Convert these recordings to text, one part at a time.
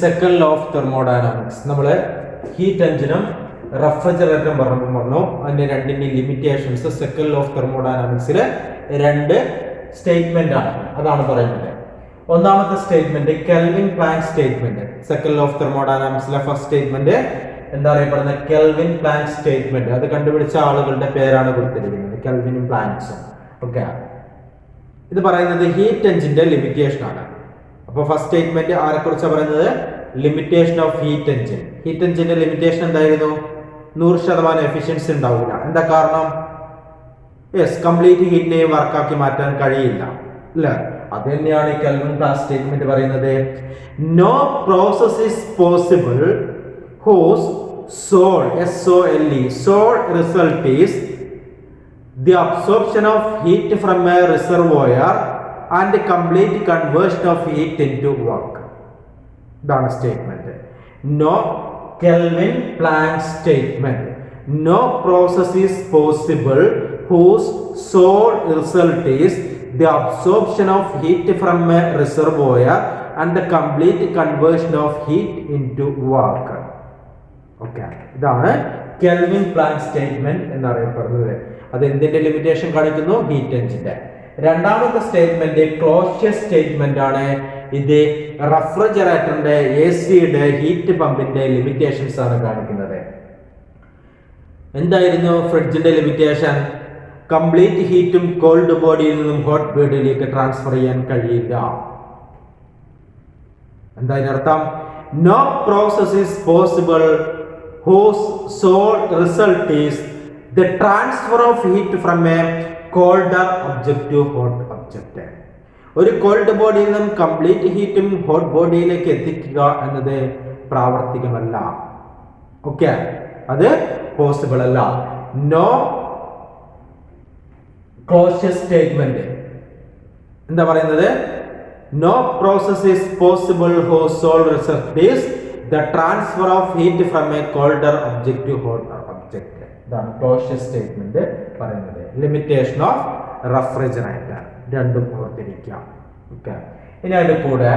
Second law of thermodynamics നമ്മൾ heat എഞ്ചിനും റെഫ്രിജറേറ്ററും പറഞ്ഞു അതിന്റെ രണ്ടിന്റെ ലിമിറ്റേഷൻസ് സെക്കൻഡ് ലോ ഓഫ് തെർമോഡൈനാമിക്സിൽ രണ്ട് സ്റ്റേറ്റ്മെന്റ് ആണ്. അതാണ് പറയുന്നത്. ഒന്നാമത്തെ statement Kelvin Planck statement. Second law of തെർമോഡൈനാമിക്സിലെ ഫസ്റ്റ് സ്റ്റേറ്റ്മെന്റ് എന്താ അറിയപ്പെടുന്നത്? Kelvin Planck statement. അത് കണ്ടുപിടിച്ച ആളുകളുടെ പേരാണ് കൊടുത്തിരിക്കുന്നത്, കെൽവിനും പ്ലാങ്ക്സും. ഓക്കെ, ഇത് പറയുന്നത് ഹീറ്റ് എഞ്ചിന്റെ ലിമിറ്റേഷൻ ആണ്. അപ്പോൾ ഫസ്റ്റ് സ്റ്റേറ്റ്മെന്റ് ആരെ കുറിച്ചാണ് പറയുന്നത്? Limitation of heat engine. Heat എഞ്ചിന്റെ ലിമിറ്റേഷൻ എന്തായിരുന്നു? 100% എഫിഷ്യൻസി ഉണ്ടാവില്ല. എന്താ കാരണം? യെസ്, കംപ്ലീറ്റ് ഹീറ്റിനെ വർക്കാക്കി മാറ്റാൻ കഴിയില്ല അല്ലേ? അത് തന്നെയാണ് ഈ കെൽവിൻ പ്ലാങ്ക് സ്റ്റേറ്റ്മെന്റ് പറയുന്നത്. No process is possible whose sole result is the absorption of heat from a reservoir and the complete conversion of heat into work. That's the statement. No Kelvin Planck statement. No process is possible whose sole result is the absorption of heat from a reservoir and the complete conversion of heat into work. Okay, ഇതാണ് kelvin Planck statement എന്നറിയപ്പെടുന്നത്. അത് എന്തിന്റെ limitation കാണിക്കുന്നു? Heat എഞ്ചിന്റെ. രണ്ടാമത്തെ statement Clausius statement ആണ്. ഇത് റെഫ്രിജറേറ്ററിന്റെ AC-യുടെ heat പമ്പിന്റെ limitations ആണ് കാണിക്കുന്നത്. എന്തായിരുന്നു ഫ്രിഡ്ജിന്റെ ലിമിറ്റേഷൻ? കംപ്ലീറ്റ് ഹീറ്റും കോൾഡ് ബോഡിയിൽ നിന്നും ഹോട്ട് ബോഡിയിലേക്ക് ട്രാൻസ്ഫർ ചെയ്യാൻ കഴിയില്ല. എന്താ ഇതിനർത്ഥം? No process is possible whose sole result is the transfer of heat from a colder object to hot object. ഒരു കോൾഡ് ബോഡിയിൽ നിന്നും കംപ്ലീറ്റ് ഹീറ്റും ഹോട്ട് ബോഡിയിലേക്ക് എത്തിക്കുക എന്നത് പ്രാവർത്തികമല്ല. ഓക്കെ, അത് പോസിബിൾ അല്ല. നോ ക്ലോഷ്യസ് സ്റ്റേറ്റ്മെന്റ് എന്താ പറയുന്നത്? No process is possible whose sole result is the transfer of heat from a colder object to hotter object. ഇതാണ് ക്ലോഷ്യസ് സ്റ്റേറ്റ്മെന്റ് പറയുന്നത്. ലിമിറ്റേഷൻ ഓഫ് റെഫ്രിജറേറ്റർ രണ്ടും ഓർത്തിരിക്കാം. ഓക്കെ, ഇനി അതിന്റെ കൂടെ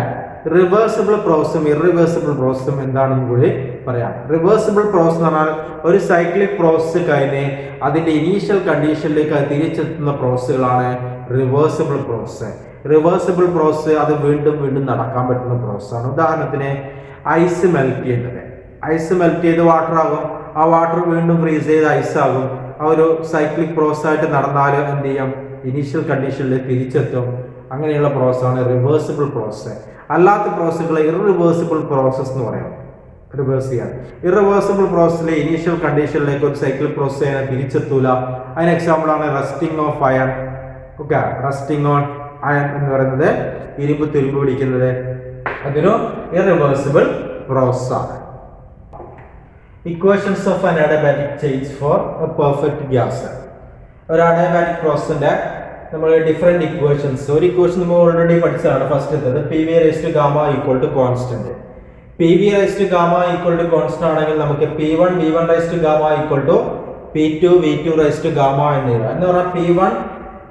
റിവേഴ്സിബിൾ പ്രോസസും ഇറിവേഴ്സിബിൾ പ്രോസസും എന്താണെന്ന് കൂടി പറയാം. റിവേഴ്സിബിൾ പ്രോസസ് എന്ന് പറഞ്ഞാൽ ഒരു സൈക്ലിക് പ്രോസസ്സ് കഴിഞ്ഞ് അതിന്റെ ഇനീഷ്യൽ കണ്ടീഷനിലേക്ക് അത് തിരിച്ചെത്തുന്ന പ്രോസസ്സുകളാണ് റിവേഴ്സിബിൾ പ്രോസസ്സ്. റിവേഴ്സിബിൾ പ്രോസസ്സ് അത് വീണ്ടും വീണ്ടും നടക്കാൻ പറ്റുന്ന പ്രോസസ്സാണ്. ഉദാഹരണത്തിന് ഐസ് മെൽറ്റ് ചെയ്യുന്നത്. ഐസ് മെൽറ്റ് ചെയ്ത് വാട്ടർ ആകും, ആ വാട്ടർ വീണ്ടും ഫ്രീസ് ചെയ്ത് ഐസ് ആകും. ആ ഒരു സൈക്ലിക് പ്രോസസ് ആയിട്ട് നടന്നാൽ എന്ത് ചെയ്യും? ഇനീഷ്യൽ കണ്ടീഷനിൽ തിരിച്ചെത്തും. അങ്ങനെയുള്ള പ്രോസസ്സാണ് റിവേഴ്സിബിൾ പ്രോസസ്സ്. അല്ലാത്ത പ്രോസസ്സുകളെ ഇറിവേഴ്സിബിൾ പ്രോസസ്സ് എന്ന് പറയും. റിവേഴ്സ് ചെയ്യാൻ ഇറിവേഴ്സിബിൾ പ്രോസസ്സിലെ ഇനീഷ്യൽ കണ്ടീഷനിലേക്ക് ഒരു സൈക്ലിക് പ്രോസസ് ചെയ്യാൻ തിരിച്ചെത്തൂല. അതിന് എക്സാമ്പിൾ ആണ് rusting of iron. Okay, rusting on iron എന്ന് പറയുന്നത് ഇരുമ്പ് തുരുമ്പ് പിടിക്കുന്നത്. അതൊരു ഇറിവേഴ്സിബിൾ പ്രോസസ് ആണ്. Equations of an adiabatic change for A perfect gas. ഒരു അഡിയാബാറ്റിക് പ്രോസസ്സിന്റെ നമ്മൾ ഡിഫറെന്റ് ഇക്വേഷൻസ്. ഒരു ഇക്വേഷൻ നമ്മൾ ഓൾറെഡി പഠിച്ചതാണ്. First PV raised to gamma equal to constant. PV raised to gamma equal to constant ആണെങ്കിൽ നമുക്ക് P1 V1 raised to gamma equal to P2 V2 raised to gamma എന്ന് പറഞ്ഞാൽ P1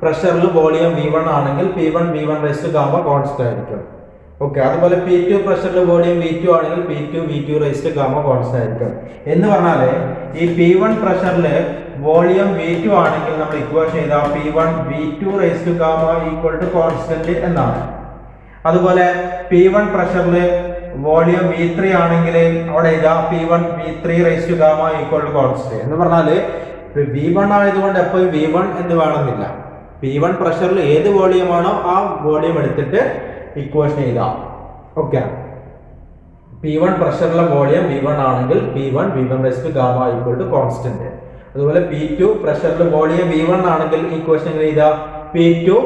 പ്രഷറിൽ volume V1 ആണെങ്കിൽ P1 V1 raised to gamma constant ആയിരിക്കും. Okay, അതുപോലെ P2 പ്രഷറിൽ volume V2 ആണെങ്കിൽ P2 V2 raised to gamma constant ആയിരിക്കും. എന്ന് പറഞ്ഞാല് ഈ P1 പ്രഷറിൽ വോളിയം V2 ആണെങ്കിൽ നമ്മൾ ഇക്വേഷൻ ചെയ്താ P1 V2 raised to gamma equal to constant എന്നാണ്. അതുപോലെ P1 പ്രഷറിൽ വോളിയം V3 ആണെങ്കിൽ അവിടെ ഇതാ P1 V3 raised to gamma equal to constant എന്ന് പറഞ്ഞാല് V1 ആയതുകൊണ്ട് എപ്പോഴും V1 എന്ന് വേണമെന്നില്ല. P1 പ്രഷറിൽ ഏത് വോളിയം ആണോ ആ വോളിയം എടുത്തിട്ട് ഇക്വേഷൻ എഴുതാം. ഓക്കെ, P1 പ്രഷറിലെ വോളിയം V1 ആണെങ്കിൽ P1 V1 raised to gamma equal to constant. അതുപോലെ P2 പ്രഷറിൽ വോളിയം V1 ആണെങ്കിൽ ഇക്വേഷൻ എങ്ങനെ എഴുതാം? P2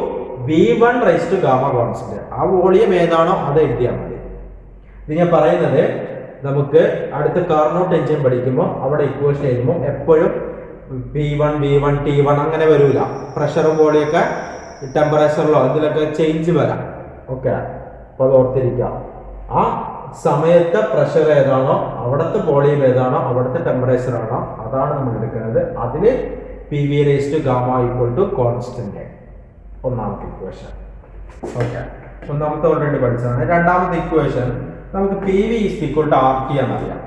V1 raised to gamma constant. ആ വോളിയം ഏതാണോ അത് എഴുതിയാൽ മതി. ഇത് ഞാൻ പറയുന്നത് നമുക്ക് അടുത്ത കാർനോട്ട് എഞ്ചിൻ പഠിക്കുമ്പോൾ അവിടെ ഇക്വേഷൻ എഴുതുമ്പോൾ എപ്പോഴും P1 V1 T1 അങ്ങനെ വരൂല. പ്രഷറും വോളിയൊക്കെ ടെമ്പറേച്ചറിലോ ഇതിലൊക്കെ ചേഞ്ച് വരാം. ഓക്കെ, അപ്പോൾ അത് ഓർത്തിരിക്കാം. ആ സമയത്തെ പ്രഷർ ഏതാണോ അവിടുത്തെ വോളിയം ഏതാണോ അവിടുത്തെ ടെമ്പറേച്ചർ ആണോ അതാണ് നമ്മൾ എടുക്കുന്നത്. അതിന് PV raised to gamma equal to constant. ഒന്നാമത്തെ ഇക്വേഷൻ. ഓക്കെ, ഒന്നാമത്തെ ഓൾറെഡി പഠിച്ചതാണ്. രണ്ടാമത്തെ ഇക്വേഷൻ നമുക്ക് P V is equal to R T എന്നറിയാം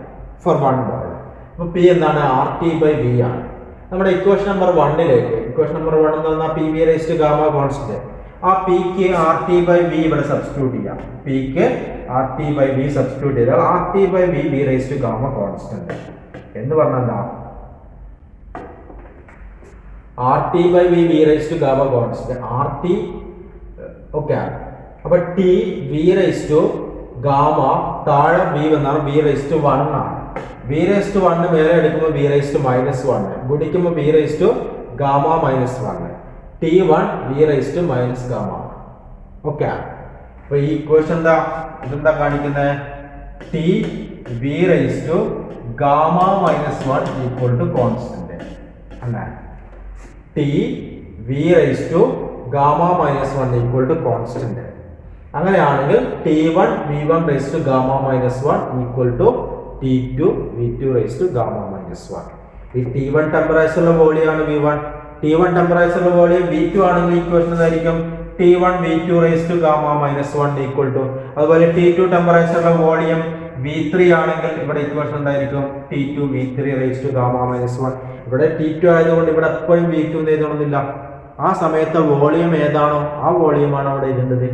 ഫോർ 1 മോൾ. അപ്പോൾ പി എന്താണ്? ആർ ടി ബൈ വി ആണ്. നമ്മുടെ ഇക്വേഷൻ നമ്പർ 1ലേക്ക്, ഇക്വേഷൻ നമ്പർ 1 എന്ന് പറഞ്ഞാൽ P V raise to gamma constant, ആ പിക്ക് ആർ ടി ബൈ വി ഇവിടെ സബ്സ്റ്റിറ്റ്യൂട്ട് ചെയ്യാം. പിക്ക് R T by V substitute ചെയ്താൽ R T by V V raise to gamma constant എന്ന് പറഞ്ഞാൽ എന്താ? R T by V V raise to gamma constant R T. Okay, അപ്പൊ T V raise to gamma താഴെ V വന്നാണ് V raise to 1 ആണ്. V raise to 1 മേലെ എടുക്കുമ്പോൾ V raise to -1, ഗുണിക്കുമ്പോൾ V raise to gamma -1, T1 v raised to minus gamma. ഓക്കെ, അപ്പൊ ഈ ഇക്വേഷൻ ഇതെന്താ കാണിക്കുന്നത്? T v raised to gamma -1 equal to constant. അങ്ങനെ T v raised to gamma -1 equal to constant. അങ്ങനെയാണെങ്കിൽ T1 v1 raised to gamma -1 equal to T2 v2 raised to gamma -1. ഈ T1 ടെമ്പറേച്ചറിലെ വോളിയമാണ് v1, T1 ടെമ്പറേച്ചറിലെ volume v2 ആണെങ്കിൽ equation എന്തായിരിക്കും? T1 v2 raised to gamma -1 equal to. അതുപോലെ T2 ടെമ്പറേച്ചറിലെ volume v3 ആണെങ്കിൽ ഇവിടെ equation എന്തായിരിക്കും? T2 v3 raised to gamma -1. ഇവിടെ T2 ആയതുകൊണ്ട് ഇവിടെ എപ്പോഴും v2 എന്ന് എഴുതണമെന്നില്ല. ആ സമയത്ത് വോളിയം ഏതാണോ ആ വോളിയമാണ് അവിടെ എഴുതേണ്ടത്.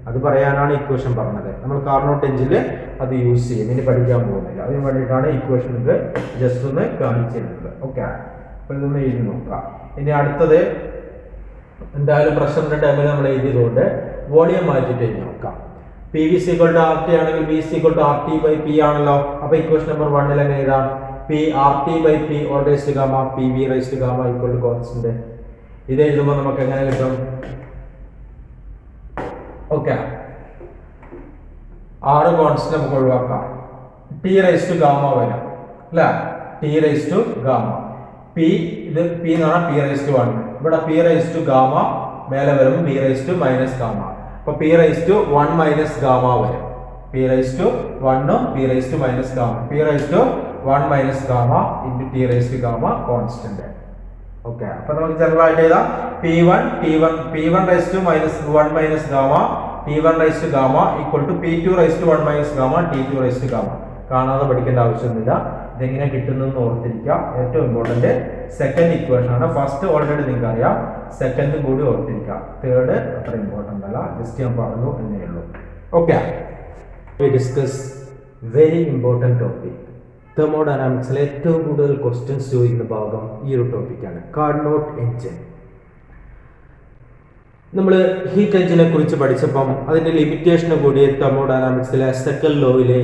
അത് പറയാനാണ് ഇക്വേഷൻ പറഞ്ഞത്. നമ്മൾ കാർനോട്ട് എഞ്ചിൽ അത് യൂസ് ചെയ്യും, ഇനി പഠിക്കാൻ പോകുന്നില്ല. അതിന് വേണ്ടിയിട്ടാണ് ഇക്വേഷൻ ഇത് ജസ്റ്റ് ഒന്ന് കാണിച്ചിരുന്നത്. ഓക്കെ, അപ്പൊ ഇതൊന്ന് എഴുതി നോക്കാം. ഇനി അടുത്തത് എന്തായാലും പ്രഷറിന്റെ ടൈമിൽ നമ്മൾ എഴുതിയതുകൊണ്ട് വോളിയം മാറ്റിയിട്ട് എഴുതി നോക്കാം. P V is equal to R T ആണെങ്കിൽ V is equal to R T by P ആണല്ലോ. അപ്പൊ ഇക്വേഷൻ നമ്പർ 1 എങ്ങനെ എഴുതാം? P R T by P all raise to gamma P V raise to gamma equal to constant. ഇത് എഴുതുമ്പോൾ നമുക്ക് എങ്ങനെ കിട്ടും? ഓക്കെ, 6 കോൺസ്റ്റന്റ് നമുക്ക് ഒഴിവാക്കാം. ടി റൈസ് ടു ഗാമ വരാം അല്ലെ? T raise to gamma P, ഇത് പി എന്ന് പറഞ്ഞാൽ പി റൈസ് ടു 1. ഇവിടെ പി റൈസ് ടു ഗാമ മേലെ വരുമ്പോൾ P raise to minus gamma. അപ്പൊ P raise to 1 minus gamma വരും. P raise to 1 P raise to minus gamma, P raise to 1 minus gamma into T raise to gamma constant. Okay, അപ്പൊ നമുക്ക് general ആയിട്ട് എഴുതാം P1 raise to -1 minus gamma T1 raise to gamma equal to P2 raise to 1 minus gamma T2 raise to gamma. കാണാതെ പഠിക്കേണ്ട ആവശ്യമൊന്നുമില്ല, ഇതെങ്ങനെ കിട്ടുന്നതെന്ന് ഓർത്തിരിക്കുക. ഏറ്റവും ഇമ്പോർട്ടന്റ് സെക്കൻഡ് ഇക്വേഷൻ ആണ്. ഫസ്റ്റ് ഓൾറെഡി നിങ്ങൾക്ക് അറിയാം, സെക്കൻഡ് കൂടി ഓർത്തിരിക്കുക. തേർഡ് അത്ര ഇമ്പോർട്ടന്റ് അല്ല, ജസ്റ്റ് ഞാൻ പറഞ്ഞു എന്നേ ഉള്ളൂ. Okay, we discuss very important topic. തെർമോഡൈനാമിക്സിലെ ഏറ്റവും കൂടുതൽ ക്വസ്റ്റ്യൻസ് ചോദിക്കുന്ന ഭാഗം ഈ ഒരു ടോപ്പിക്കാണ്, കാർനോട്ട് എഞ്ചിൻ. നമ്മൾ ഹീറ്റ് എഞ്ചിനെ കുറിച്ച് പഠിച്ചപ്പം അതിൻ്റെ ലിമിറ്റേഷന് കൂടി തെർമോഡൈനാമിക്സിലെ സെക്കൻഡ് ലോയിലെ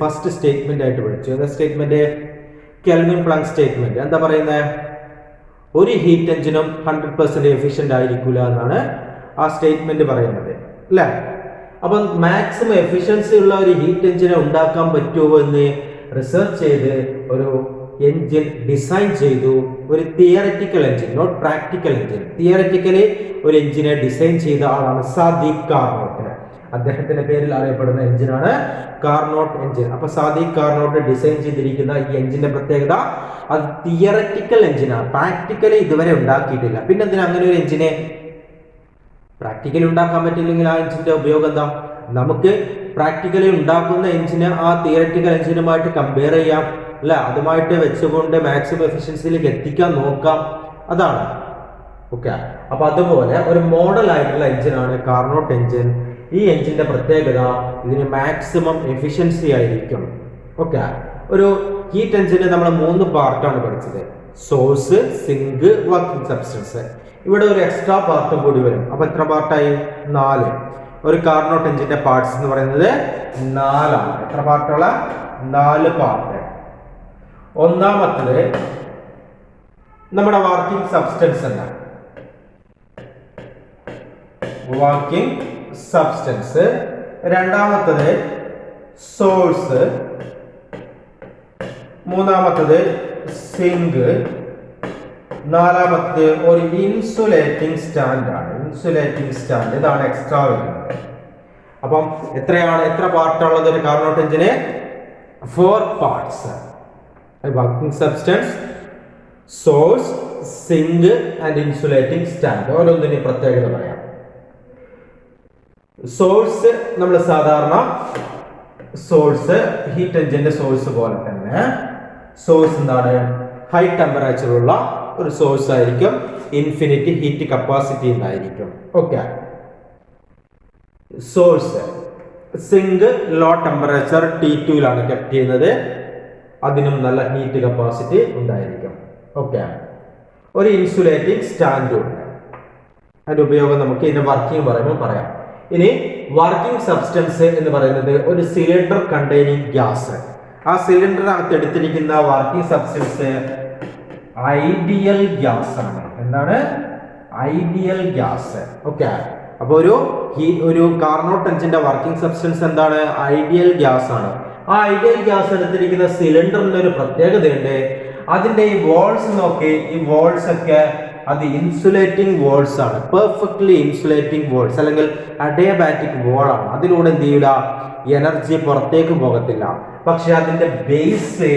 ഫസ്റ്റ് സ്റ്റേറ്റ്മെന്റ് ആയിട്ട് പഠിച്ചു. എന്താ സ്റ്റേറ്റ്മെന്റ്? Kelvin Planck statement. എന്താ പറയുന്നത്? ഒരു ഹീറ്റ് എഞ്ചിനും 100% എഫിഷ്യന്റ് ആയിരിക്കില്ല എന്നാണ് ആ സ്റ്റേറ്റ്മെന്റ് പറയുന്നത് അല്ലേ? അപ്പം മാക്സിമം എഫിഷ്യൻസി ഉള്ള ഒരു ഹീറ്റ് എഞ്ചിനെ ഉണ്ടാക്കാൻ പറ്റുമോ എന്ന് റിസർച്ച് ചെയ്ത് ഒരു എഞ്ചിൻ ഡിസൈൻ ചെയ്തു. ഒരു theoretical engine, not practical engine, theoretically ഒരു എഞ്ചിനെ ഡിസൈൻ ചെയ്ത ആളാണ് സാദിഖ് കാർനോട്ട്. അദ്ദേഹത്തിന്റെ പേരിൽ അറിയപ്പെടുന്ന എഞ്ചിനാണ് കാർനോട്ട് എഞ്ചിൻ. അപ്പൊ സാദിഖ് കാർനോട്ട് ഡിസൈൻ ചെയ്തിരിക്കുന്ന ഈ എഞ്ചിന്റെ പ്രത്യേകത അത് തിയററ്റിക്കൽ എഞ്ചിനാണ്, പ്രാക്ടിക്കലി ഇതുവരെ ഉണ്ടാക്കിയിട്ടില്ല. പിന്നെ എന്തിനാ അങ്ങനെ ഒരു എഞ്ചിനെ പ്രാക്ടിക്കലി ഉണ്ടാക്കാൻ പറ്റില്ലെങ്കിൽ ആ എഞ്ചിന്റെ ഉപയോഗം എന്താ? നമുക്ക് പ്രാക്ടിക്കലി ഉണ്ടാക്കുന്ന എഞ്ചിന് ആ തിയററ്റിക്കൽ എഞ്ചിനുമായിട്ട് കമ്പയർ ചെയ്യാം അല്ല, അതുമായിട്ട് വെച്ചുകൊണ്ട് മാക്സിമം എഫിഷ്യൻസിയിലേക്ക് എത്തിക്കാൻ നോക്കാം, അതാണ്. ഓക്കെ, അപ്പൊ അതുപോലെ ഒരു മോഡൽ ആയിട്ടുള്ള എഞ്ചിനാണ് കാർനോട്ട് എഞ്ചിൻ. ഈ എഞ്ചിന്റെ പ്രത്യേകത ഇതിന് മാക്സിമം എഫിഷ്യൻസി ആയിരിക്കും. ഓക്കെ, ഒരു ഹീറ്റ് എഞ്ചിന് നമ്മൾ 3 പാർട്ടാണ് പഠിച്ചത്: സോഴ്സ്, സിങ്ക്, വർക്കിംഗ് സബ്സ്റ്റൻസ്. ഇവിടെ ഒരു എക്സ്ട്രാ പാർട്ടും കൂടി വരും. അപ്പൊ എത്ര പാർട്ടായി? 4. ഒരു കാർനോട്ട് എഞ്ചിന്റെ പാർട്സ് എന്ന് പറയുന്നത് 4 ആണ്. എത്ര പാർട്ടുള്ള? 4 പാർട്ട്. ഒന്നാമത്തത് നമ്മുടെ വർക്കിംഗ് സബ്സ്റ്റൻസ് എന്നാണ്. Working substance. രണ്ടാമത്തത് സോഴ്സ്. മൂന്നാമത്തത് സിങ്ക്. നാലാമത്തത് ഒരു ഇൻസുലേറ്റിംഗ് സ്റ്റാൻഡ് ആണ്. ഇൻസുലേറ്റിംഗ് സ്റ്റാൻഡ്, ഇതാണ് എക്സ്ട്രാ വരുന്നത്. അപ്പം എത്ര പാർട്ടുള്ളത് ഒരു കാർനോട്ട് എഞ്ചിന്? 4 parts. Working substance, source, sink and insulating stand. ഓരോന്നിനും പ്രത്യേകത പറയാം. സോഴ്സ് നമ്മൾ സാധാരണ സോഴ്സ് ഹീറ്റ് എഞ്ചിന്റെ സോഴ്സ് പോലെ തന്നെ സോഴ്സ് എന്താണ് ഹൈ ടെമ്പറേച്ചർ ഉള്ള ഒരു സോഴ്സ് ആയിരിക്കും, ഇൻഫിനിറ്റ് ഹീറ്റ് കപ്പാസിറ്റി ഉണ്ടായിരിക്കും. Okay, source sink low temperature T2ലാണ് കെപ്റ്റ് ചെയ്യുന്നത്, അതിനും നല്ല ഹീറ്റ് കപ്പാസിറ്റി ഉണ്ടായിരിക്കും. ഓക്കെ, ഒരു ഇൻസുലേറ്റിംഗ് സ്റ്റാൻഡ് ഉണ്ട്, അതിന്റെ ഉപയോഗം നമുക്ക് ഇതിന്റെ വർക്കിംഗ് പറയുമ്പോൾ പറയാം. ഇനി വർക്കിംഗ് സബ്സ്റ്റൻസ് എന്ന് പറയുന്നത് ഒരു സിലിണ്ടർ കണ്ടെയ്നിങ് ഗ്യാസ്. ആ സിലിണ്ടറിനകത്ത് എടുത്തിരിക്കുന്ന വർക്കിംഗ് സബ്സ്റ്റൻസ് ഐഡിയൽ ഗ്യാസ് ആണ്. എന്താണ്? Ideal gas. ഓക്കെ, അപ്പൊ ഒരു കാർനോട്ട് എഞ്ചിന്റെ വർക്കിംഗ് സബ്സ്റ്റൻസ് എന്താണ്? ഐഡിയൽ ഗ്യാസ് ആണ്. ആ ഐഡിയൽ ഗ്യാസ് എടുത്തിരിക്കുന്ന സിലിണ്ടറിന് ഒരു പ്രത്യേകതയുണ്ട്. അതിന്റെ ഈ വോൾസ് നോക്കി, ഈ വോൾസ് ഒക്കെ അത് ഇൻസുലേറ്റിംഗ് വോൾസ് ആണ്, പെർഫെക്റ്റ്ലി ഇൻസുലേറ്റിംഗ് വോൾസ് അല്ലെങ്കിൽ അഡിയബാറ്റിക് വോൾ ആണ്. അതിലൂടെ എന്ത് ചെയ്യില്ല, എനർജി പുറത്തേക്ക് പോകത്തില്ല. പക്ഷെ അതിന്റെ ബേസ്,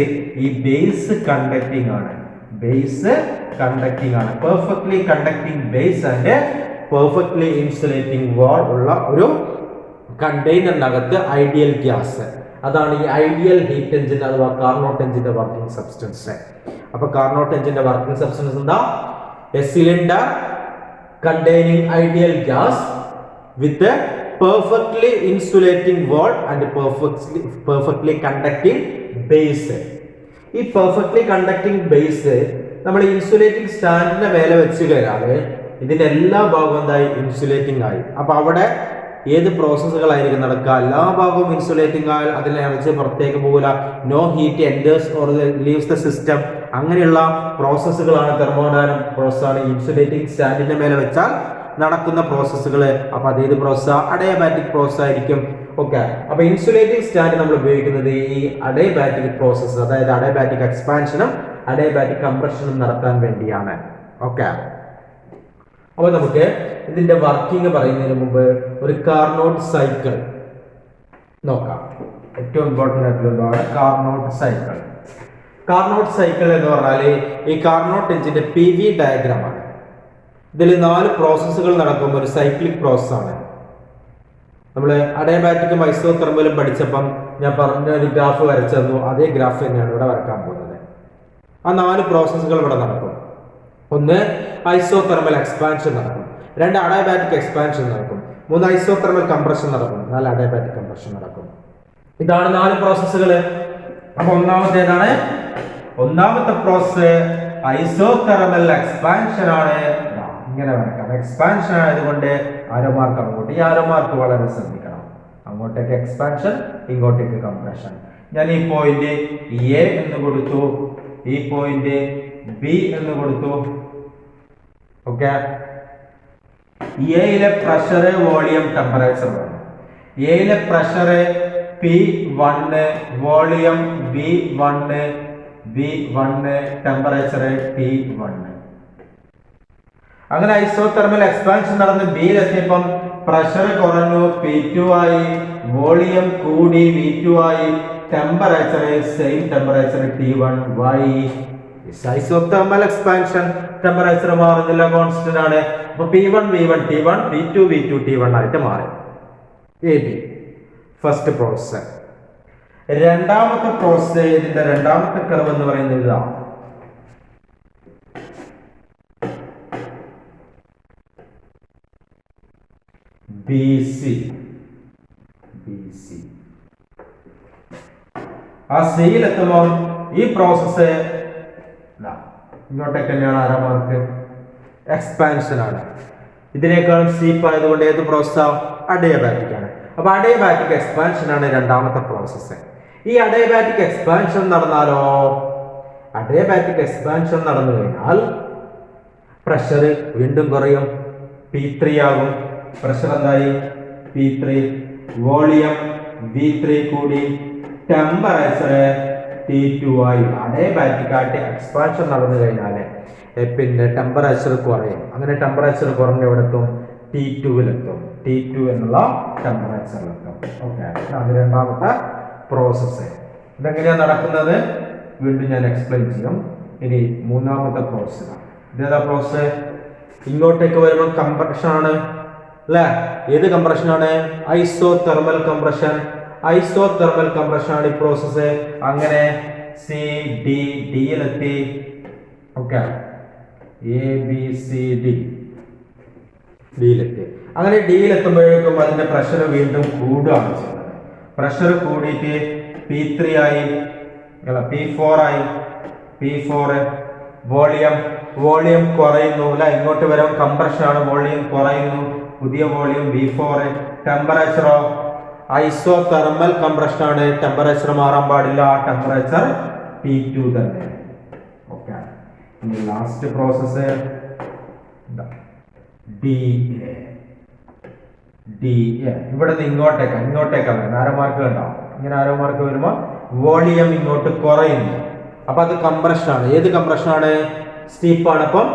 ഈ ബേസ് കണ്ടക്ടിങ് ആണ്. ബേസ് കണ്ടക്ടിങ് ആണ്, perfectly conducting base and perfectly insulating wall ഉള്ള ഒരു കണ്ടെയ്നറിനകത്ത് ഐഡിയൽ ഗ്യാസ്, അതാണ് ഈ ഐഡിയൽ ഹീറ്റ് എഞ്ചിൻ അഥവാ കാർനോട്ട് എഞ്ചിന്റെ വർക്കിംഗ് സബ്സ്റ്റൻസ്. അപ്പൊ കാർനോട്ട് എഞ്ചിന്റെ വർക്കിംഗ് സബ്സ്റ്റൻസ് എന്താ? A cylinder containing ideal gas with a perfectly insulating wall and perfectly conducting base. ഈ പെർഫെക്റ്റ്ലി കണ്ടക്ടിംഗ് ബേസ് നമ്മൾ ഇൻസുലേറ്റിംഗ് സ്റ്റാൻഡിന്റെ മേലെ വെച്ച് കഴിഞ്ഞാൽ ഇതിന്റെ എല്ലാ ഭാഗവും എന്തായി? ഇൻസുലേറ്റിംഗ് ആയി. അപ്പൊ അവിടെ ഏത് പ്രോസസ്സുകളായിരിക്കും നടക്കുക? എല്ലാ ഭാഗവും ഇൻസുലേറ്റിംഗ് ആയാൽ അതിൽ എനർജി പുറത്തേക്ക് പോകില്ല. No heat enters or leaves the system. അങ്ങനെയുള്ള പ്രോസസ്സുകളാണ് തെർമോഡൈനാമിക് പ്രോസസ്സാണ് ഇൻസുലേറ്റിംഗ് സ്റ്റാൻഡിന്റെ മേലെ വെച്ചാൽ നടക്കുന്ന പ്രോസസ്സുകൾ. അപ്പൊ അതേത് പ്രോസസ്സാ? അഡിയബാറ്റിക് പ്രോസസ് ആയിരിക്കും. ഓക്കെ, അപ്പൊ ഇൻസുലേറ്റിംഗ് സ്റ്റാൻഡ് നമ്മൾ ഉപയോഗിക്കുന്നത് ഈ അഡിയബാറ്റിക് പ്രോസസ്സ്, അതായത് അഡിയബാറ്റിക് എക്സ്പാൻഷനും അഡിയബാറ്റിക് കംപ്രഷനും നടത്താൻ വേണ്ടിയാണ്. ഓക്കെ, അപ്പൊ നമുക്ക് ഇതിന്റെ വർക്കിംഗ് പറയുന്നതിന് മുമ്പ് ഒരു കാർനോട്ട് സൈക്കിൾ നോക്കാം. ഏറ്റവും ഇമ്പോർട്ടൻ്റ് ആയിട്ടുള്ളതാണ് കാർനോട്ട് സൈക്കിൾ. കാർനോട്ട് സൈക്കിൾ എന്ന് പറഞ്ഞാൽ ഈ കാർനോട്ട് എഞ്ചിന്റെ PV ഡയഗ്രാം ആണ്. ഇതിൽ 4 പ്രോസസ്സുകൾ നടക്കുമ്പോൾ ഒരു സൈക്ലിക് പ്രോസസ് ആണ്. നമ്മൾ അഡിയബാറ്റിക്കും ഐസോതെർമലും പഠിച്ചപ്പം ഞാൻ പറഞ്ഞ ഒരു ഗ്രാഫ് വരച്ചു തന്നു, അതേ ഗ്രാഫ് തന്നെയാണ് ഇവിടെ വരക്കാൻ പോകുന്നത്. ആ 4 പ്രോസസ്സുകൾ ഇവിടെ നടക്കും. ഒന്ന് ഐസോതെർമൽ എക്സ്പാൻഷൻ നടക്കും, 2 അഡിയബാറ്റിക് എക്സ്പാൻഷൻ നടക്കും, 3 ഐസോതെർമൽ കംപ്രഷൻ നടക്കും, 4 അഡിയബാറ്റിക് കംപ്രഷൻ നടക്കും. ഇതാണ് 4 പ്രോസസ്സുകൾ. അപ്പൊ ഒന്നാമത്തെ പ്രോസസ് ഐസോതെർമൽ എക്സ്പാൻഷൻ ആണ്. ഇങ്ങനെ വരക്കാം. എക്സ്പാൻഷൻ ആയതുകൊണ്ട് ആരോ മാർക്ക് അങ്ങോട്ട്, ഈ ആരോ മാർക്ക് വളരെ ശ്രദ്ധിക്കണം. അങ്ങോട്ടേക്ക് എക്സ്പാൻഷൻ, ഇങ്ങോട്ടേക്ക് കംപ്രഷൻ. ഞാൻ ഈ പോയിന്റ് A എന്ന് കൊടുത്തു, ഈ പോയിന്റ് B എന്ന് കൊടുത്തു. ഓക്കെ, എയിലെ പ്രഷർ, വോളിയം, ടെമ്പറേച്ചർ വേണം. എയിലെ pressure P1, volume V1, temperature T1. അങ്ങനെ ഐസോതെർമൽ എക്സ്പാൻഷൻ നടന്ന് ബിയിലെത്തിയപ്പം പ്രഷർ കുറഞ്ഞു, P2 ആയി, വോളിയം കൂടി, V2 ആയി, temperature same temperature T1. Why? Isothermal expansion temperature മാറുന്നില്ല, കോൺസ്റ്റന്റ് ആണ്. അപ്പൊ P1 V1 T1, P2 V2 T1 ആയിട്ട് മാറി. AB first process. രണ്ടാമത്തെ പ്രോസസ്, ഇതിന്റെ രണ്ടാമത്തെ കർവ് എന്ന് പറയുന്നത് ഇതാണ്. BC. ആ സിയിലെത്തുമ്പോൾ ഈ പ്രോസസ് ഇങ്ങോട്ടേക്ക് തന്നെയാണ്. ആരാ മാർക്ക്? എക്സ്പാൻഷൻ ആണ്. ഇതിനേക്കാളും സ്റ്റീപ്പ് ആയതുകൊണ്ട് ഏത് പ്രോസസ്സാണ്? അഡിയബാറ്റിക് ആണ്. അപ്പൊ അഡിയബാറ്റിക് എക്സ്പാൻഷൻ ആണ് രണ്ടാമത്തെ പ്രോസസ്സ്. ഈ അഡിയബാറ്റിക് എക്സ്പാൻഷൻ നടന്നാലോ? അഡിയബാറ്റിക് എക്സ്പാൻഷൻ നടന്നു കഴിഞ്ഞാൽ പ്രഷർ വീണ്ടും കുറയും, P3 ആകും. പ്രഷർ എന്തായി? P3. വോളിയം V3 കൂടി, ടെമ്പറേച്ചർ T2 ആയി. അഡിയബാറ്റിക് ആയിട്ട് എക്സ്പാൻഷൻ നടന്നു കഴിഞ്ഞാൽ പിന്നെ ടെമ്പറേച്ചർ കുറയും. അങ്ങനെ ടെമ്പറേച്ചർ കുറഞ്ഞ എവിടെത്തും? T2-ലെത്തും. T2 എന്നുള്ള ടെമ്പറേച്ചറിലെത്തും. ഓക്കെ, അത് രണ്ടാമത്തെ പ്രോസസ്സ്. ഇതെങ്ങനെയാണ് നടക്കുന്നത് വീണ്ടും ഞാൻ എക്സ്പ്ലെയിൻ ചെയ്യും. ഇനി മൂന്നാമത്തെ പ്രോസസ്സ്. ഇതേതാ പ്രോസസ്സ്? ഇങ്ങോട്ടേക്ക് വരുമ്പോൾ കംപ്രഷൻ ആണ് അല്ലേ? ഏത് കംപ്രഷൻ ആണ്? Isothermal compression. ഐസോതെർമൽ കംപ്രഷൻ ആണ് ഈ പ്രോസസ്സ്. അങ്ങനെ സി ഡി ഡിയിലെത്തി. ഓക്കെ, ABCD ഡിയിലെത്തി. അങ്ങനെ ഡിയിലെത്തുമ്പോഴേക്കും അതിന്റെ പ്രഷർ വീണ്ടും കൂടുകയാണ് ചെയ്യുന്നത്. പ്രഷർ കൂടിയിട്ട് P3 ആയി, P4 ആയി. P4 വോളിയം കുറയുന്നു അല്ല, ഇങ്ങോട്ട് വരും കംപ്രഷൻ ആണ്, വോളിയം കുറയുന്നു, പുതിയ വോളിയം V4. ടെമ്പറേച്ചറോ ഐസോതെർമൽ കംപ്രഷൻ ആണ്, ടെമ്പറേച്ചർ മാറാൻ പാടില്ല, ടെമ്പറേച്ചർ T2 തന്നെ. ഓക്കെ, ഇനി ലാസ്റ്റ് പ്രോസസ് DA. ഇവിടെ നിന്ന് ഇങ്ങോട്ടേക്കാണ് ആരോ മാർക്ക് ഉണ്ടാവും. ഇങ്ങനെ ആരോ മാർക്ക് വരുമ്പോൾ വോളിയം ഇങ്ങോട്ട് കുറയുന്നു. അപ്പൊ അത് കംപ്രഷൻ ആണ്. ഏത് കംപ്രഷൻ ആണ്? സ്റ്റീപ്പ് ആണ്. അപ്പം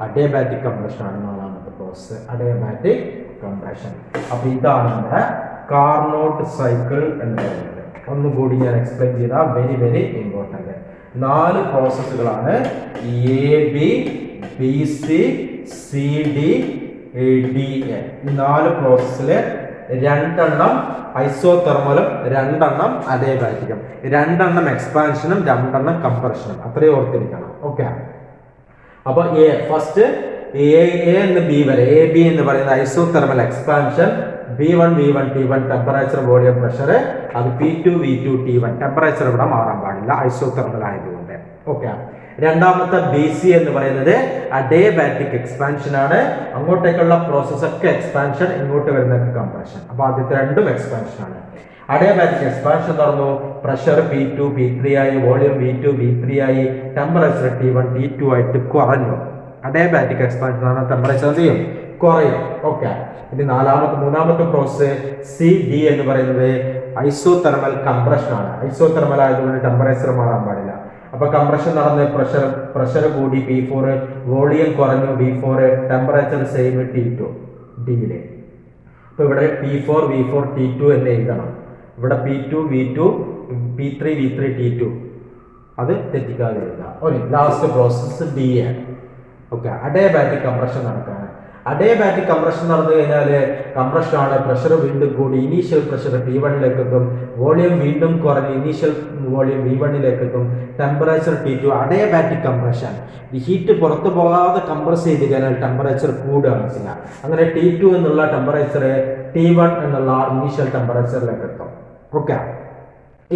അഡിയബാറ്റിക് കംപ്രഷൻ ആണ് നാലാമത്തെ പ്രോസസ്, അഡിയബാറ്റിക് കംപ്രഷൻ. അപ്പൊ ഇതാണ് നമ്മുടെ കാർനോട്ട് സൈക്കിൾ എന്ന് പറയുന്നത്. ഒന്നുകൂടി ഞാൻ എക്സ്പ്ലെയിൻ ചെയ്താൽ very very important. 4 പ്രോസസ്സുകളാണ് ABC CD DA. ഈ 4 പ്രോസസ്സിൽ 2 എണ്ണം ഐസോതെർമലും 2 എണ്ണം അഡിയബാറ്റിക്കും, 2 എണ്ണം എക്സ്പാൻഷനും 2 എണ്ണം കംപ്രഷനും. അത്രയും ഓർത്തിരിക്കണം. ഓക്കെ, അപ്പൊ ഫസ്റ്റ് എ എന്ന് ബി വരെ, AB എന്ന് പറയുന്നത് isothermal expansion, B1 V1 T1 temperature volume pressure, അത് P2 V2 T1 ടെമ്പറേച്ചർ ഇവിടെ മാറാൻ പാടില്ല ഐസോതെർമൽ ആയതുകൊണ്ട്. ഓക്കെ, രണ്ടാമത്തെ BC എന്ന് പറയുന്നത് അഡിയബാറ്റിക് എക്സ്പാൻഷൻ ആണ്. അങ്ങോട്ടേക്കുള്ള പ്രോസസ് ഒക്കെ എക്സ്പാൻഷൻ, ഇങ്ങോട്ട് വരുന്നതൊക്കെ കംപ്രഷൻ. അപ്പൊ ആദ്യത്തെ രണ്ടും എക്സ്പാൻഷൻ ആണ്. അഡിയബാറ്റിക് എക്സ്പാൻഷൻ നടന്നു, പ്രഷർ P2 P3 ആയി, വോളിയം V2 V3 ആയി, ടെമ്പറേച്ചർ T1 T2 ആയിട്ട് കുറഞ്ഞു. അഡിയബാറ്റിക് എക്സ്പാൻഷൻ ആണ്, ടെമ്പറേച്ചർ എന്ത് ചെയ്യും? കുറയും. ഓക്കെ, ഇനി മൂന്നാമത്തെ പ്രോസസ് CD എന്ന് പറയുന്നത് ഐസോതെർമൽ കംപ്രഷൻ ആണ്. ഐസോതെർമൽ ആയതുകൊണ്ട് ടെമ്പറേച്ചർ മാറാൻ പാടില്ല. അപ്പൊ കംപ്രഷൻ നടന്ന് പ്രഷർ കൂടി P4, വോളിയം കുറഞ്ഞു B4, ടെമ്പറേച്ചർ സെയിം T2 ഡിയിലെ. അപ്പൊ ഇവിടെ P4 V4 T2 എന്ന് എഴുതണം. ഇവിടെ P2 V2 P3 V3 T2 അത് തെറ്റിക്കാതെ എഴുതാം. Last process DA. Okay, adiabatic compression നടക്കാണ്. അഡിയബാറ്റിക് കംപ്രഷൻ നടന്നു കഴിഞ്ഞാൽ കംപ്രഷൻ ആണ്, പ്രഷർ വീണ്ടും കൂടി ഇനീഷ്യൽ പ്രഷർ T1ലേക്ക് എത്തും, വോളിയം വീണ്ടും കുറഞ്ഞ് ഇനീഷ്യൽ വോളിയം V1ലേക്ക് എത്തും, ടെമ്പറേച്ചർ T2. അഡിയബാറ്റിക് കംപ്രഷൻ, ഈ ഹീറ്റ് പുറത്തു പോകാതെ കംപ്രസ് ചെയ്ത് കഴിഞ്ഞാൽ ടെമ്പറേച്ചർ കൂടുകയാണ് ചെയ്യുക. അങ്ങനെ T2 എന്നുള്ള ടെമ്പറേച്ചർ T1 എന്നുള്ള ഇനീഷ്യൽ ടെമ്പറേച്ചറിലേക്ക് എത്തും. ഓക്കെ,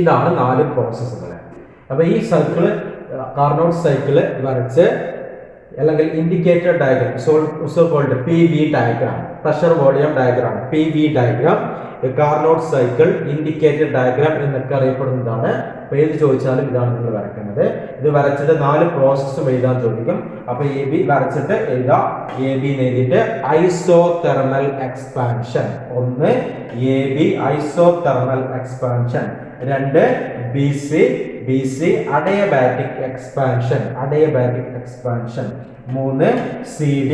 ഇതാണ് 4 പ്രോസസ്സുകൾ. അപ്പൊ ഈ സൈക്കിള് കാർനോട്ട് സൈക്കിള് വരച്ച് അല്ലെങ്കിൽ indicator diagram, so called PV diagram, pressure volume diagram, PV diagram, Carnot cycle, indicator diagram എന്നൊക്കെ അറിയപ്പെടുന്നതാണ്. അപ്പൊ ഏത് ചോദിച്ചാലും ഇതാണ് നിങ്ങൾ വരയ്ക്കുന്നത്. ഇത് വരച്ചിട്ട് 4 പ്രോസസ്സും എഴുതാൻ ചോദിക്കും. അപ്പൊ AB വരച്ചിട്ട് എഴുതാം. AB എഴുതിയിട്ട് isothermal expansion, 1 AB isothermal expansion, 2 BC adiabatic expansion, 3 CD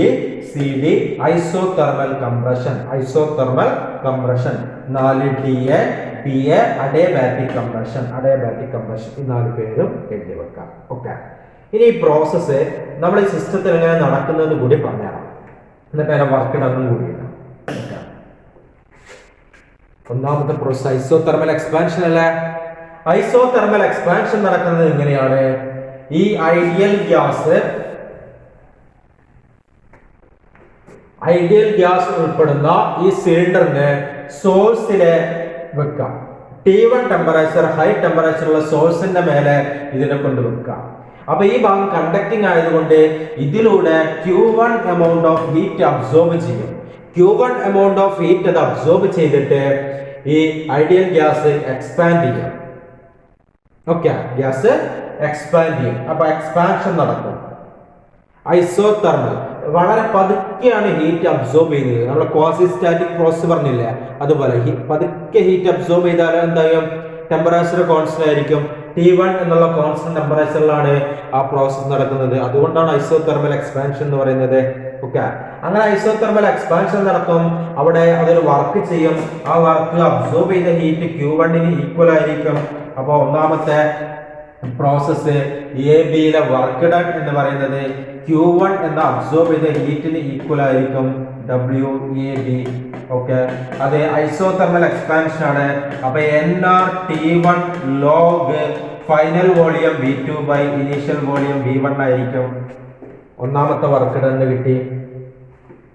isothermal compression, 4 DA adiabatic compression. ഈ 4 പേരും എഴുതി വെക്കാം. ഓക്കെ, ഇനി ഈ പ്രോസസ്സ് നമ്മൾ ഈ സിസ്റ്റത്തിൽ എങ്ങനെ നടക്കുന്നത് കൂടി പറഞ്ഞുതരാം. എന്നിട്ട് അതിനെ വർക്ക് ഇടന്നും കൂടിയില്ല. ഒന്നാമത്തെ പ്രോസസ് ഐസോതെർമൽ എക്സ്പാൻഷൻ അല്ലേ? ഐസോതെർമൽ എക്സ്പാൻഷൻ നടക്കുന്നത് എങ്ങനെയാണ്? ഈ ഐഡിയൽ ഗ്യാസ് ഉൾപ്പെടുന്ന ഈ സിലിണ്ടറിന് സോഴ്സിലെ വെക്കാം. T1 ടെമ്പറേച്ചർ, ഹൈ ടെമ്പറേച്ചറുള്ള സോഴ്സിന്റെ മേലെ ഇതിനെ കൊണ്ട് വെക്കാം. അപ്പൊ ഈ ഭാഗം കണ്ടക്ടിങ് ആയതുകൊണ്ട് ഇതിലൂടെ Q1 amount of heat absorb ചെയ്യും. Q1 എമൗണ്ട് ഓഫ് ഹീറ്റ് അത് അബ്സോർബ് ചെയ്തിട്ട് ഈ ഐഡിയൽ ഗ്യാസ് എക്സ്പാൻഡ് ചെയ്യും. ഓക്കെ, ഗ്യാസ് എക്സ്പാൻഡ് ചെയ്യും. അപ്പൊ എക്സ്പാൻഷൻ നടക്കും. ഐസോതെർമൽ വളരെ പതുക്കെയാണ് ഹീറ്റ് അബ്സോർബ് ചെയ്യുന്നത്. നമ്മൾ ക്വാസി സ്റ്റാറ്റിക് പ്രോസസ് പറഞ്ഞില്ലേ, അതുപോലെ പതുക്കെ ഹീറ്റ് അബ്സോർബ് ചെയ്താൽ എന്തായാലും ടെമ്പറേച്ചർ കോൺസ്റ്റന്റ് ആയിരിക്കും. T1 എന്നുള്ള കോൺസ്റ്റന്റ് ടെമ്പറേച്ചറിലാണ് ആ പ്രോസസ് നടക്കുന്നത്. അതുകൊണ്ടാണ് ഐസോതെർമൽ എക്സ്പാൻഷൻ എന്ന് പറയുന്നത്. ഓക്കെ, അങ്ങനെ ഐസോതെർമൽ എക്സ്പാൻഷൻ നടക്കും. അവിടെ അതൊരു വർക്ക് ചെയ്യും. ആ വർക്ക് അബ്സോർബ് ചെയ്ത ഹീറ്റ് Q1 ഈക്വൽ ആയിരിക്കും. അപ്പോൾ ഒന്നാമത്തെ പ്രോസസ്സ് ABയിലെ വർക്ക് ഡൺ എന്ന് പറയുന്നത് Q1 എന്ന അബ്സോർബ് ചെയ്ത ഹീറ്റിന് ഈക്വൽ ആയിരിക്കും WAB. ഓക്കെ, അത് ഐസോതെർമൽ എക്സ്പാൻഷൻ ആണ്. അപ്പൊ nRT1 log final volume V2 by initial volume V1 ആയിരിക്കും. ഒന്നാമത്തെ വർക്ക് ഡൺ കിട്ടി.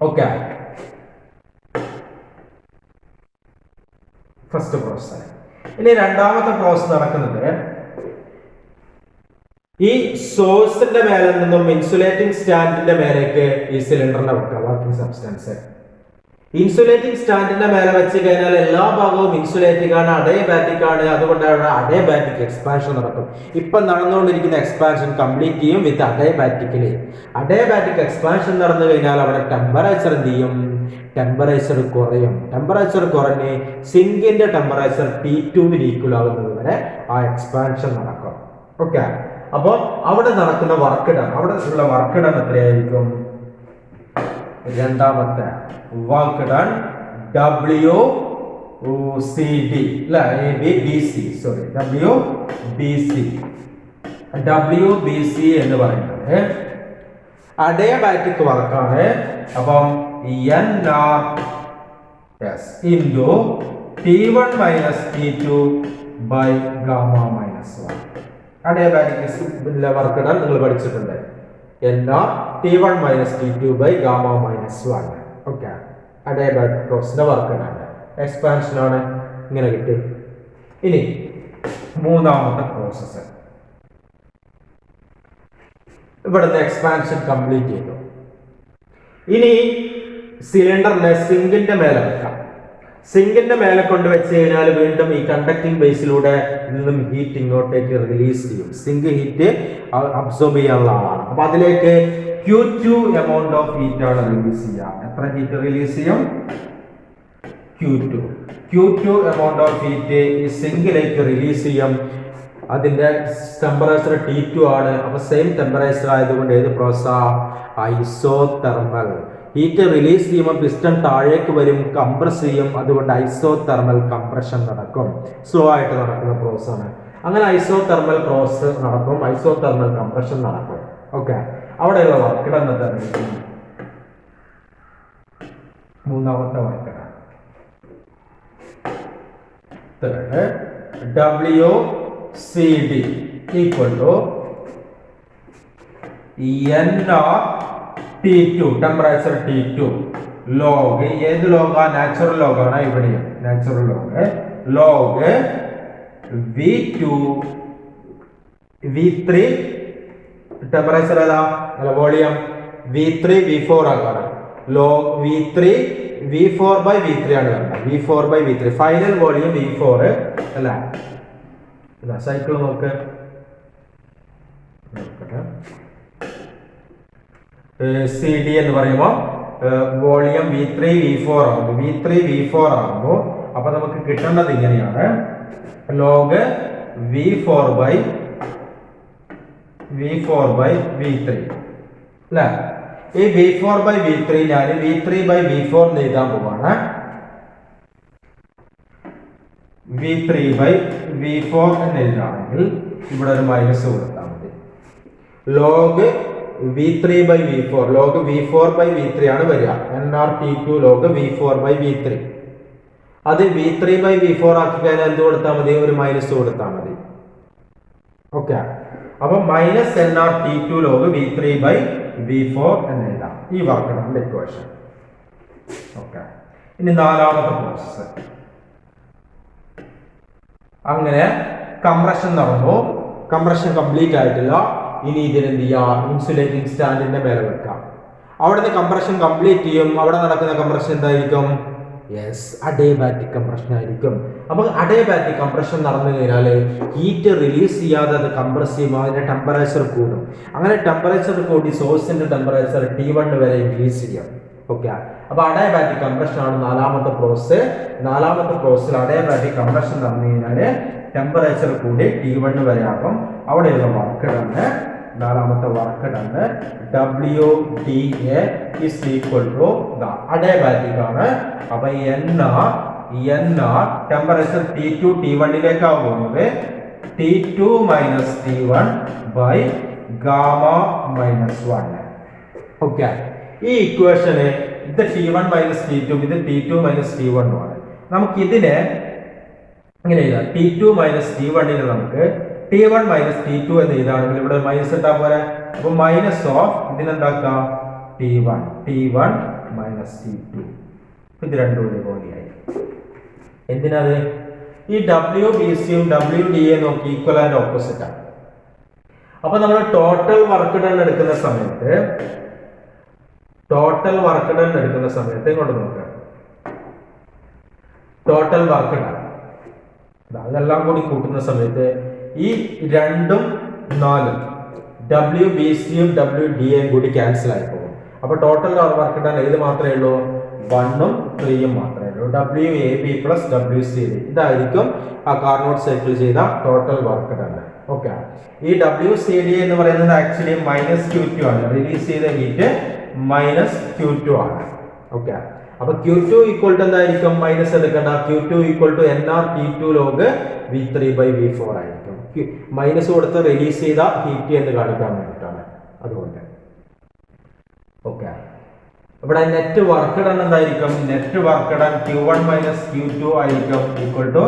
Okay, first process. ഇനി രണ്ടാമത്തെ പ്രോസസ് നടക്കുന്നത് ഈ സോഴ്സിന്റെ മേലെ നിന്നും ഇൻസുലേറ്റിംഗ് സ്റ്റാൻഡിന്റെ മേലേക്ക് ഈ സിലിണ്ടറിനെ വെക്കുക. വർക്കിംഗ് സബ്സ്റ്റൻസ് ഇൻസുലേറ്റിംഗ് സ്റ്റാൻഡിന്റെ മേലെ വെച്ച് കഴിഞ്ഞാൽ എല്ലാ ഭാഗവും ഇൻസുലേറ്റിംഗ് ആണ്, അഡയബാറ്റിക് ആണ്. അതുകൊണ്ട് അവിടെ അഡയബാറ്റിക് എക്സ്പാൻഷൻ നടക്കും. ഇപ്പൊ നടന്നുകൊണ്ടിരിക്കുന്ന എക്സ്പാൻഷൻ കംപ്ലീറ്റ് ചെയ്യും വിത്ത് അഡയബാറ്റിക്കലി. അഡയബാറ്റിക് എക്സ്പാൻഷൻ നടന്നു കഴിഞ്ഞാൽ അവിടെ ടെമ്പറേച്ചർ എന്ത് ചെയ്യും? ടെമ്പറേച്ചർ കുറയും. ടെമ്പറേച്ചർ കുറഞ്ഞ് സിങ്കിന്റെ ടെമ്പറേച്ചർ T2 ഈക്വൽ ആകുന്നത് വരെ ആ എക്സ്പാൻഷൻ നടക്കും. ഓക്കെ, അപ്പോൾ അവിടെ നടക്കുന്ന വർക്ക് ഡൺ, അവിടെ ഉള്ള വർക്ക് ഡൺ എത്രയായിരിക്കും? രണ്ടാമത്തെ വർക്ക് ഡൺ WCD WBC എന്ന് പറയുന്നത് അഡയബാറ്റിക് വർക്കാണ്. അപ്പം NR into T1 minus T2 by gamma minus 1. Adiabatic work done നിങ്ങൾ പഠിച്ചിട്ടുണ്ട്. NR T1 minus T2 by gamma minus 1. Okay, adiabatic പ്രോസസ്സിന്റെ വർക്ക് ഡൺ എക്സ്പാൻഷൻ ആണ്. ഇങ്ങനെ കിട്ടി. ഇനി മൂന്നാമത്തെ പ്രോസസ്സ്, ഇവിടുന്ന് എക്സ്പാൻഷൻ കംപ്ലീറ്റ് ചെയ്തു. ഇനി സിലിണ്ടറിനെ സിങ്കിന്റെ മേലെ വെക്കാം. സിങ്കിന്റെ മേലെ കൊണ്ട് വെച്ച് കഴിഞ്ഞാൽ വീണ്ടും ഈ കണ്ടക്ടിങ് ബേസിലൂടെ നിന്നും ഹീറ്റ് ഇങ്ങോട്ടേക്ക് റിലീസ് ചെയ്യും. സിങ്ക് ഹീറ്റ് അബ്സോർബ് ചെയ്യാനുള്ള ആളാണ്. അപ്പൊ അതിലേക്ക് Q2 എമൗണ്ട് ഓഫ് ഹീറ്റ് ആണ് റിലീസ് ചെയ്യുക. എത്ര ഹീറ്റ് റിലീസ് ചെയ്യും? Q2 എമൗണ്ട് ഓഫ് ഹീറ്റ് ഈ സിങ്കിലേക്ക് റിലീസ് ചെയ്യും. അതിന്റെ ടെമ്പറേച്ചർ T2 ആണ്. അപ്പൊ സെയിം ടെമ്പറേച്ചർ ആയതുകൊണ്ട് ഏത് പ്രോസസ്സാണ്? ഐസോതെർമൽ. ഹീറ്റ് റിലീസ് ചെയ്യുമ്പോൾ പിസ്റ്റൺ താഴേക്ക് വരും, കംപ്രസ് ചെയ്യും. അതുകൊണ്ട് ഐസോതെർമൽ കംപ്രഷൻ നടക്കും. സ്ലോ ആയിട്ട് നടക്കുന്ന പ്രോസസ് ആണ്. അങ്ങനെ ഐസോതെർമൽ പ്രോസസ് നടക്കും, ഐസോതെർമൽ കംപ്രഷൻ നടക്കും. ഓക്കെ, അവിടെയുള്ള വർക്ക് ഡൺ തന്നെ മൂന്നാമത്തെ work done. WCD equal to NR T2 temperature T2 log ഏത് ലോഗാ? നാച്ചുറൽ ലോഗാണ്. ഇവിടെയും natural log V2 V3 temperature ഏതാ? വോളിയം V3 V4 ആകാണ്. Log V3 V4 by V3 ആണ് കണ്ടത്. V4 by V3 final volume V4 അല്ല. സൈക്കിൾ നോക്ക്. CD എന്ന് പറയുമ്പോൾ വോളിയം V3 V4 ആകുമ്പോൾ ആകുമ്പോൾ അപ്പൊ നമുക്ക് കിട്ടേണ്ടത് ഇങ്ങനെയാണ്. ലോഗ് V4 by V3 അല്ലേ? ഈ V4 by V3 ഞാൻ V3 by V4 എഴുതാൻ പോവാണ്. V3 by V4 എന്ന് എഴുതുകയാണെങ്കിൽ ഇവിടെ ഒരു മൈനസ് കൊടുത്താൽ മതി. Log V3 by V4 log V4 by V3 ആണ് വരിക. NRT2 log V4 by V3. അത് V3 by V4 ആക്കി കഴിഞ്ഞാൽ എന്ത് കൊടുത്താൽ മതി? ഒരു മൈനസ് കൊടുത്താൽ മതി. ഓക്കെ, അപ്പൊ minus NRT2 log V3 by V4 എന്ന് എഴുതാം. ഈ വർക്കാണ് ഇക്വേഷൻ. ഓക്കെ, ഇനി നാലാമത്തെ പ്രോസസ്. അങ്ങനെ കംപ്രഷൻ നടന്നു. കംപ്രഷൻ കംപ്ലീറ്റ് ആയിട്ടില്ല. ഇനി ഇതിനെന്ത് ചെയ്യാം? ഇൻസുലേറ്റിംഗ് സ്റ്റാൻഡിന്റെ മേലെ വെക്കാം. അവിടുന്ന് കംപ്രഷൻ കംപ്ലീറ്റ് ചെയ്യും. അവിടെ നടക്കുന്ന കംപ്രഷൻ എന്തായിരിക്കും? അഡയബാറ്റിക് കംപ്രഷൻ ആയിരിക്കും. അപ്പൊ അഡയബാറ്റിക് കംപ്രഷൻ നടന്നു കഴിഞ്ഞാൽ ഹീറ്റ് റിലീസ് ചെയ്യാതെ അത് കംപ്രസ് ചെയ്യുമ്പോൾ അതിന്റെ ടെമ്പറേച്ചർ കൂടും. അങ്ങനെ ടെമ്പറേച്ചർ കൂടി സോഴ്സിന്റെ ടെമ്പറേച്ചർ T1 വരെ ഇൻക്രീസ് ചെയ്യാം. ഓക്കെ, അപ്പൊ അഡയബാറ്റിക് കംപ്രഷൻ ആണ് നാലാമത്തെ പ്രോസസ്. നാലാമത്തെ പ്രോസസ്സിൽ അഡയബാറ്റിക് കംപ്രഷൻ നടന്നു കഴിഞ്ഞാല് ടെമ്പറേച്ചർ കൂടി T1 വരെ ആകും. അവിടെയുള്ള വർക്ക് ഡൺ, നാലാമത്തെ work done WDA is equal to adiabatic ആണ്. അപ്പൊ NR ടെമ്പറേച്ചർ T2 T1 പോകുന്നത് T2 minus T1 by gamma minus 1. Okay, ഈ ഇക്വേഷന് ഇത് T1 മൈനസ് T2, ഇത് T2 മൈനസ് T1 ആണ്. നമുക്ക് ഇതിനെ ഇങ്ങനെ എഴുതാം. T2 മൈനസ് T1 നമുക്ക് T1 മൈനസ് T2 എന്ന് എഴുതാണെങ്കിൽ ഇവിടെ മൈനസ് ഇട്ടാ പോലെ. അപ്പൊ minus of ഇതിനെന്താക്കാം T1 minus T2. ഇത് രണ്ടും ഒരുപോലെയായി. എന്തിനാത്? ഈ WBCയും WDA നോക്കി ഈക്വൽ ആൻഡ് ഓപ്പോസിറ്റ് ആണ്. അപ്പൊ നമ്മൾ ടോട്ടൽ വർക്ക് ഡൺ എടുക്കുന്ന സമയത്ത് ഇങ്ങോട്ട് നോക്കാം. ടോട്ടൽ വർക്ക് ഡൺ അതെല്ലാം കൂടി കൂട്ടുന്ന സമയത്ത് ഈ 2ഉം 4ഉം WBCയും WDAയും കൂടി ക്യാൻസൽ ആയി പോകും. അപ്പൊ ടോട്ടൽ വർക്ക് ഡൺ ഏത് മാത്രമേ ഉള്ളൂ? 1ഉം 3ഉം മാത്രമേ ഉള്ളൂ. WAB പ്ലസ് WCD ഇതായിരിക്കും ആ കാർനോട്ട് സൈക്കിൾ ചെയ്ത ടോട്ടൽ വർക്ക് ഡൺ. ഓക്കെ. ഈ WCD എന്ന് പറയുന്നത് ആക്ച്വലി മൈനസ് Q2 ആണ്. റിലീസ് ചെയ്ത ഹീറ്റ് മൈനസ് Q2 ആണ്. ഓക്കെ. അപ്പൊ Q2 ഈക്വൽ ടു എന്തായിരിക്കും? മൈനസ് എടുക്കേണ്ട. Q2 equal to NR T2 log V3/V4 ആയിരിക്കും. മൈനസ് കൊടുത്ത് റിലീസ് ചെയ്ത ഹീറ്റ് എന്ന് കാണിക്കാൻ വേണ്ടിയിട്ടാണ്. അതുകൊണ്ട് ഓക്കെ. ഇവിടെ നെറ്റ് വർക്ക് ഡൺ എന്തായിരിക്കും? Net work done Q1 minus Q2 ആയിരിക്കും equal to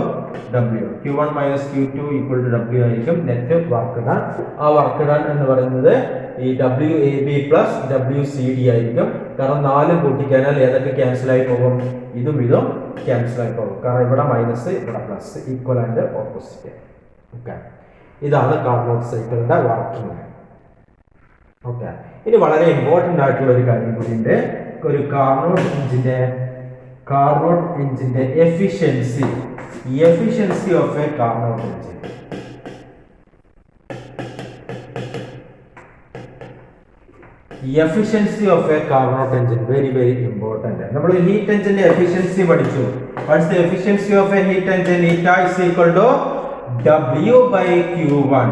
W. Q1 minus Q2 equal to W ആയിരിക്കും നെറ്റ് വർക്ക് ഡൺ. ആ വർക്ക് ഡൺ എന്ന് പറയുന്നത് ഈ WAB പ്ലസ് WCD ആയിരിക്കും. കാരണം 4 കൂട്ടിക്കഴിഞ്ഞാൽ ഏതൊക്കെ ക്യാൻസൽ ആയി പോകും? ഇതും ക്യാൻസൽ ആയി പോകും. കാരണം ഇവിടെ മൈനസ് ഇവിടെ plus equal and opposite. Okay. ഇതാണ് കാർനോട്ട് സൈക്കിളിന്റെ വർക്കിംഗ്. ഓക്കെ. ഇനി വളരെ ഇമ്പോർട്ടന്റ് ആയിട്ടുള്ള ഒരു കാര്യം കൂടിയുണ്ട്. ഒരു കാർനോട്ട് എഞ്ചിന്റെ efficiency of a Carnot engine. Efficiency of a Carnot engine very important. നമ്മൾ ഹീറ്റ് എഞ്ചിന്റെ എഫിഷ്യൻസി പഠിച്ചു. What's the efficiency of a heat engine? Eta is equal to W/Q1.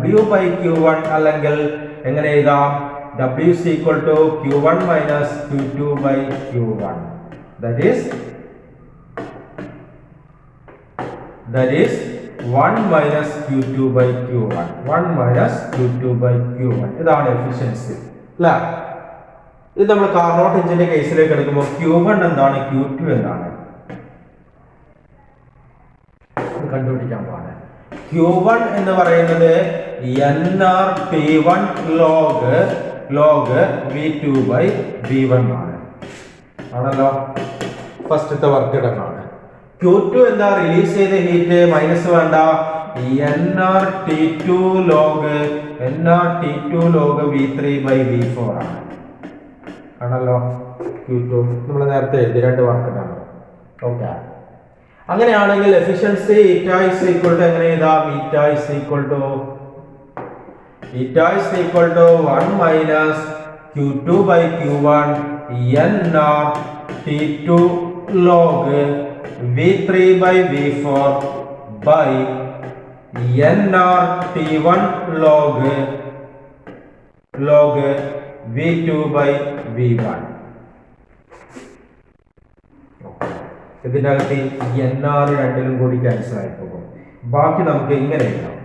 W/Q1 അല്ലെങ്കിൽ എങ്ങനെ എഴുതാം? W is equal to Q1 minus Q2/Q1. That is 1 minus Q2/Q1. 1 minus Q2/Q1. ഇതാണ് efficiency അല്ലേ? ഇത് നമ്മൾ കാർനോട്ട് എഞ്ചിന്റെ കേസിലേക്ക് എടുക്കുമ്പോൾ Q1 എന്താണ്, Q2 എന്താണ് കണ്ടുപിടിക്കാൻ പാടില്ല. Q1 എന്ന് പറയുന്നത് NR T1 ലോഗ് V2/V1 ആണ്. ആണല്ലോ, ഫസ്റ്റത്തെ വർക്ക് ഡൺ ആണ്. Q2 എന്താ? റിലീസ് ചെയ്ത ഹീറ്റ് മൈനസ് വേണ്ട, NR T2 ലോഗ് V3/V4 ആണ്. ആണല്ലോ Q2 നമ്മൾ നേരത്തെ എഴുതി 2 വർക്ക് ഡൺ. ഓക്കെ. അങ്ങനെയാണെങ്കിൽ efficiency eta is equal to എങ്ങനെ എഴുതാം? Eta is equal to 1 minus Q2/Q1 NR T2 log V3/V4 by NR T1 log V2/V1. ഇതിൻ്റെ അകത്ത് NR രണ്ടിലും കൂടി ക്യാൻസൽ ആയി പോകും. ബാക്കി നമുക്ക് ഇങ്ങനെ എഴുതാം.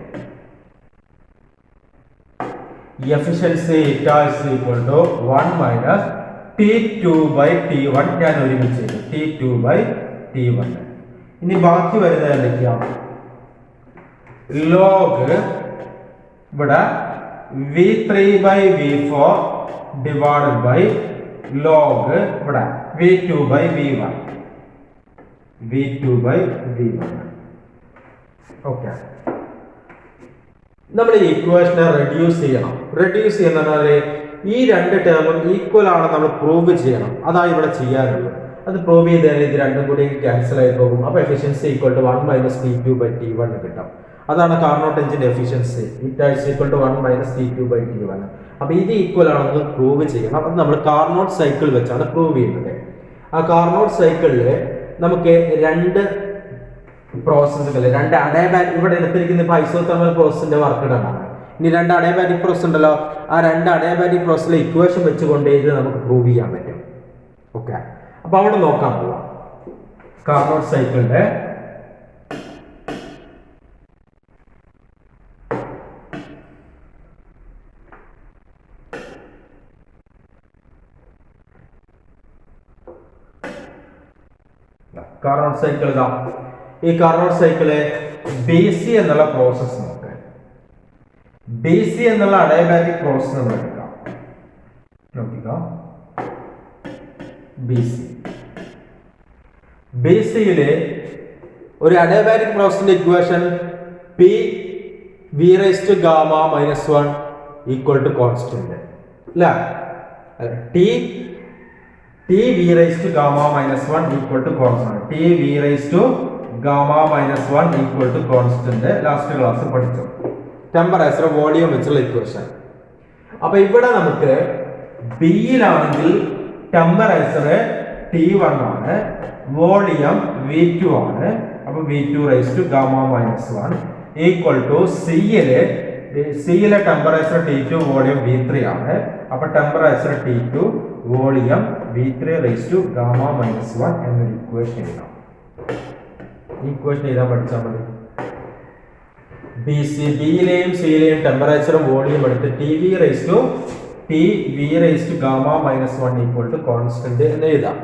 Efficiency eta is equal to 1 minus T2/T1. ഞാൻ ഒരുമിച്ച് ചെയ്തു T2/T1. ഇനി ബാക്കി വരുന്നത് എന്തൊക്കെയാണ്? ലോഗ് ഇവിടെ V3/V4 ഡിവൈഡഡ് ബൈ ലോഗ് ഇവിടെ V2/V1. ഓക്കെ. നമ്മൾ ഈ ഇക്വേഷനെ റെഡ്യൂസ് ചെയ്യണം. ഈ 2 ടേമും ഈക്വൽ ആണെന്ന് നമ്മൾ പ്രൂവ് ചെയ്യണം. അതാണ് ഇവിടെ ചെയ്യാറുള്ളത്. അത് പ്രൂവ് ചെയ്താൽ ഇത് രണ്ടും കൂടി ക്യാൻസൽ ആയി പോകും. അപ്പോൾ efficiency equal to 1 minus T2/T1 കിട്ടും. അതാണ് കാർനോട്ട് എഞ്ചിന്റെ efficiency. Eta is equal to 1 minus T2/T1. അപ്പോൾ ഇത് ഈക്വൽ ആണെന്ന് പ്രൂവ് ചെയ്യണം. അത് നമ്മൾ കാർനോട്ട് സൈക്കിൾ വെച്ചാണ് പ്രൂവ് ചെയ്യുന്നത്. ആ കാർനോട്ട് സൈക്കിളിൽ നമുക്ക് 2 പ്രോസസ്സുകൾ, 2 അഡയബാറ്റിക്, ഇവിടെ എടുത്തിരിക്കുന്ന ഐസോതെർമൽ പ്രോസസ്സിന്റെ വർക്ക് ഡൺ ആണ്. ഇനി 2 അഡയബാറ്റിക് പ്രോസസ് ഉണ്ടല്ലോ, ആ 2 അഡയബാറ്റിക് പ്രോസസ്സിലെ ഇക്വേഷൻ വെച്ചുകൊണ്ട് ഇത് നമുക്ക് പ്രൂവ് ചെയ്യാൻ പറ്റും. ഓക്കെ. അപ്പൊ അവിടെ നോക്കാൻ പോവാം. കാർനോട്ട് സൈക്കിളിന്റെ കാർനോട്ട് സൈക്കിൾ ഇതാ. ഈ കാർനോട്ട് സൈക്കിള് BC എന്നുള്ള പ്രോസസ് നോക്ക്. BC എന്നുള്ള അഡയബാറ്റിക് പ്രോസസ് നമ്മൾ എടുക്കാം. നോക്കിക്കോ, BCയില് ഒരു അഡയബാറ്റിക് പ്രോസസിന്റെ equation P V raised to gamma minus 1 equal to constant അല്ല, T V raised to gamma minus 1 equal to constant. T V raised to gamma minus 1 equal to constant last ക്ലാസ്സിൽ പഠിച്ചു. Temperature volume വെച്ചുള്ള equation. അപ്പൊ ഇവിടെ നമുക്ക് ബിയിലാണെങ്കിൽ temperature T1 ആണ്, volume V2 ആണ്. അപ്പൊ V2 raised to gamma minus 1 equal to സിയിലെ ടെമ്പറേച്ചർ T2 വോളിയം V3 ആണ്. അപ്പൊ temperature T2 volume V3 raised to gamma minus 1 എന്നൊരു ഇക്വേഷൻ എഴുതാം. ഇക്വേഷൻ എഴുതാൻ പഠിച്ചാൽ മതി. ബിയിലെയും സിയിലെയും ടെമ്പറേച്ചറും വോളിയം എടുത്ത് T V raised to gamma minus 1 equal to constant എന്ന് എഴുതാം.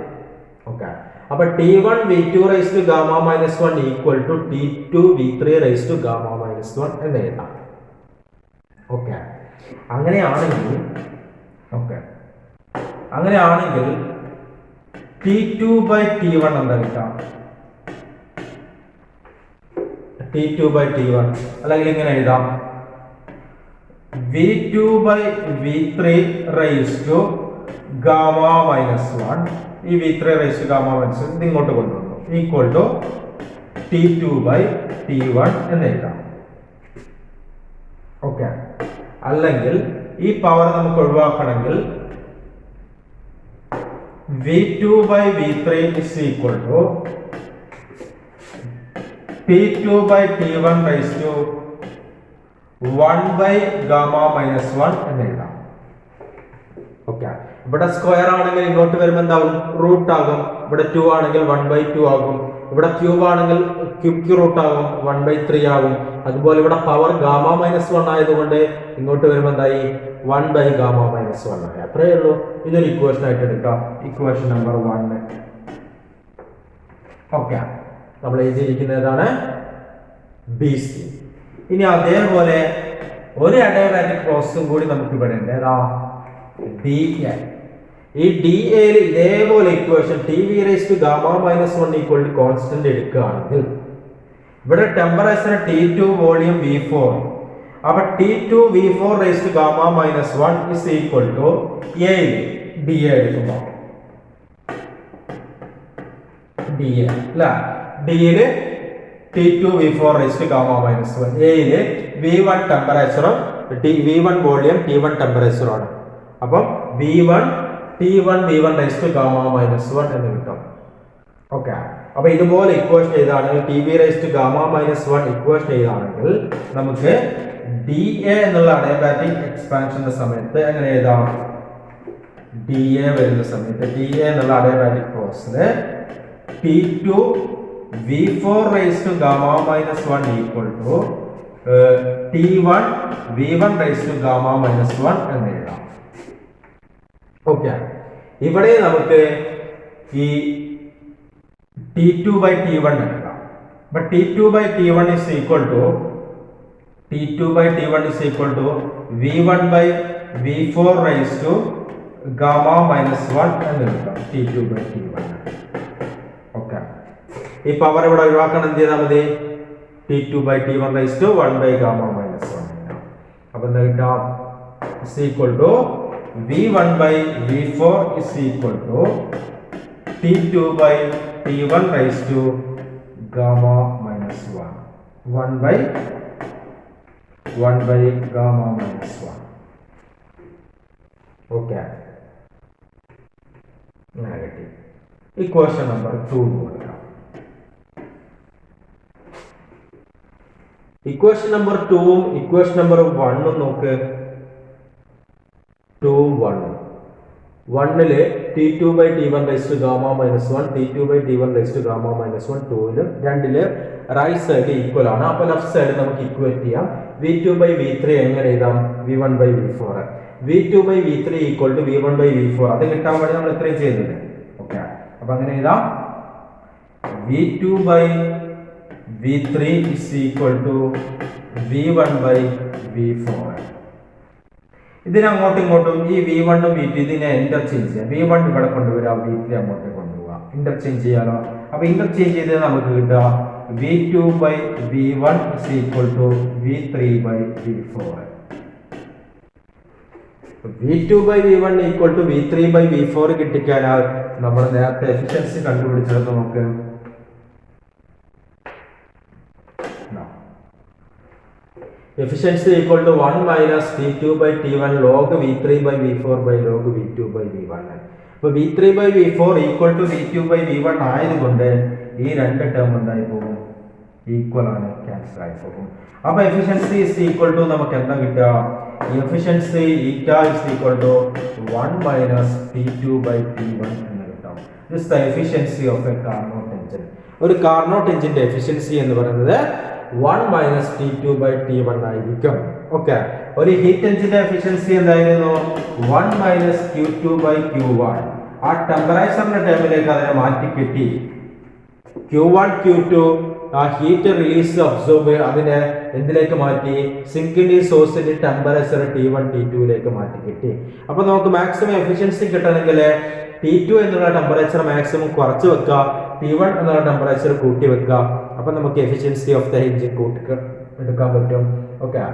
ഓക്കെ, അപ്പൊ T1 V2 raised to gamma minus 1 equal to T2 V3 raised to gamma minus 1 എന്ന് എഴുതാം. ഓക്കെ, അങ്ങനെയാണെങ്കിൽ T2 by T1 എന്താ കിട്ടാം? T2 by T1 അല്ലെങ്കിൽ ഇങ്ങനെ എഴുതാം, V2 by V3 raised to gamma minus 1. ഈ V3 raised to gamma minus 1 ഇത് ഇങ്ങോട്ട് കൊണ്ടുവന്നു equal to T2 by T1 എന്ന് എഴുതാം. ഓക്കെ, അല്ലെങ്കിൽ ഈ പവർ നമുക്ക് ഒഴിവാക്കണമെങ്കിൽ V2 by V3 is equal to T2 by T1 raised to 1 by gamma minus 1 എന്ന് എഴുതാം. ഓക്കെ, ഇവിടെ സ്ക്വയർ ആണെങ്കിൽ ഇങ്ങോട്ട് വരുമ്പോൾ എന്താകും? റൂട്ട് ആകും. ഇവിടെ 2 ആണെങ്കിൽ 1/2 ആകും. ഇവിടെ ക്യൂബ് ആണെങ്കിൽ ക്യൂബ് റൂട്ട് ആകും, 1/3 ആകും. അതുപോലെ ഇവിടെ പവർ ഗാമ മൈനസ് 1 ആയതുകൊണ്ട് ഇങ്ങോട്ട് വരുമ്പോൾ എന്തായി? 1 by gamma minus 1 ആയി. അത്രയേ ഉള്ളൂ. ഇതൊരു ഇക്വേഷൻ ആയിട്ട് എടുക്കാം, ഇക്വേഷൻ നമ്പർ 1. ഓക്കെ, നമ്മൾ എഴുതിയിരിക്കുന്നതാണ് BC. ഇനി അതേപോലെ ഒരു അഡയബാറ്റിക് പ്രോസസ്സും കൂടി നമുക്ക് ഇവിടെ ഉണ്ട്. ഏതാ? DA. ഈ DAയിൽ ഇതേപോലെ equation T V raised to gamma minus 1 equal to constant എടുക്കുകയാണെങ്കിൽ ഇവിടെ ടെമ്പറേച്ചർ T2 വോളിയം V4. അപ്പൊ T2 V4 raised to gamma minus 1 is equal to A. DA എടുക്കുമ്പോൾ DA അല്ല, Dയില് T2 V4 raised to gamma minus 1. Aയില് V1 ടെമ്പറേച്ചറും V1 volume T1 ടെമ്പറേച്ചറുമാണ്. അപ്പം V1 T1 V1 raised to gamma minus 1 എന്ന് കിട്ടും. Okay, അപ്പൊ ഇതുപോലെ equation ചെയ്താണെങ്കിൽ T V raised to gamma minus 1 equation ചെയ്താണെങ്കിൽ നമുക്ക് DA എന്നുള്ള അഡയബാറ്റിക് എക്സ്പാൻഷന്റെ സമയത്ത് എങ്ങനെ എഴുതാം? DA വരുന്ന സമയത്ത് DA എന്നുള്ള adiabatic പ്രോസസ്സിന് T2 V4 raised to gamma minus 1 equal to T1 V1 raised to gamma minus 1 എന്ന് എഴുതാം. ഓക്കെ, ഇവിടെ നമുക്ക് ഈ T2 by T1 എടുക്കാം. But T2 by T1 is equal to V1 by V4 raised to gamma minus 1 എന്ന് എടുക്കാം. T2 by T1. Okay, ഈ power ഇവിടെ ഒഴിവാക്കണം. എന്ത് ചെയ്താൽ മതി? T2 by T1 raised to 1 by gamma minus 1. അപ്പൊ എന്താ കിട്ടാം? is equal to V1 by V4 is equal to T2 by T1 raised to gamma minus 1. 1 by gamma minus 1. Okay. Negative. Equation number 2. Equation number 2 equation number 1 നോക്ക്. 2 1 1ല് T2 by T1 raised to gamma minus 1, T2 by T1 raised to gamma minus 1, 2ലും 2ല് right side equal ആണ്. അപ്പോൾ left side നമുക്ക് equate ചെയ്യാം. V2 by V3 എങ്ങനെ എഴുതാം? V1 by V4. V2 by V3 equal to V1 by V4. അത് കിട്ടാൻ വേണ്ടി നമ്മൾ ഇത്രയും ചെയ്യുന്നത്. ഓക്കെ, അപ്പൊ അങ്ങനെ എഴുതാം V2 by V3 is equal to V1 by V4. ഇതിനെ അങ്ങോട്ടും ഇങ്ങോട്ടും ഈ V1 ഉം V2 ഇതിനെ ഇന്റർചേഞ്ച് ചെയ്യാം. V1 ഇവിടെ കൊണ്ടുവരാം, V3 അങ്ങോട്ട് കൊണ്ടുപോകാം. ഇന്റർചേഞ്ച് ചെയ്യാനോ? അപ്പൊ ഇന്റർചേഞ്ച് ചെയ്ത് നമുക്ക് കിട്ടുക V2 by V1 is equal to V3 by V4. V2 by V1 equal to V3 by V4 കിട്ടിക്കഴിഞ്ഞാൽ നമ്മൾ നേരത്തെ എഫിഷ്യൻസി കണ്ടുപിടിച്ചത് നമുക്ക് efficiency equal to 1 minus T2 by T1 log V3 by V4 by log V2 by V1. അപ്പോൾ V3 by V4 equal to V2 by V1 ആയതുകൊണ്ട് ഈ രണ്ട് term എന്തായി പോകും? ഈക്വൽ ആണ്, ക്യാൻസൽ ആയി പോകും. അപ്പോൾ എഫിഷ്യൻസി ഇസ് ഈക്വൽ ടു നമുക്ക് എന്താ കിട്ടുക? Efficiency eta is equal to 1 minus T2 by T1 എന്ന് കിട്ടും. This the efficiency of a Carnot engine. ഒരു കാർനോട്ട് എഞ്ചിന്റെ എഫിഷ്യൻസി എന്ന് പറയുന്നത് 1 minus T2 by T1 ആയിരിക്കും. ഓക്കെ, ഒരു ഹീറ്റ് എഞ്ചിന്റെ എഫിഷ്യൻസി എന്തായിരുന്നു? 1 minus Q2 by Q1. ആ ടെമ്പറേച്ചറിന്റെ ടേമിലേക്ക് അതിനെ മാറ്റി കിട്ടി. Q1 Q2 ആ ഹീറ്റ് റിലീസ് അബ്സോർബ് അതിനെ എന്തിലേക്ക് മാറ്റി? സിങ്കിന്റെ സോഴ്സിന്റെ ടെമ്പറേച്ചർ T1 T2യിലേക്ക് മാറ്റി കിട്ടി. അപ്പൊ നമുക്ക് മാക്സിമം എഫിഷ്യൻസി കിട്ടണമെങ്കിൽ T2 എന്നുള്ള ടെമ്പറേച്ചർ മാക്സിമം കുറച്ച് വെക്കുക, T1 എന്നുള്ള ടെമ്പറേച്ചർ കൂട്ടി വെക്കുക. അപ്പൊ നമുക്ക് എഫിഷ്യൻസി ഓഫ് ദ എഞ്ചിൻ എടുക്കാൻ പറ്റും. ഓക്കെ,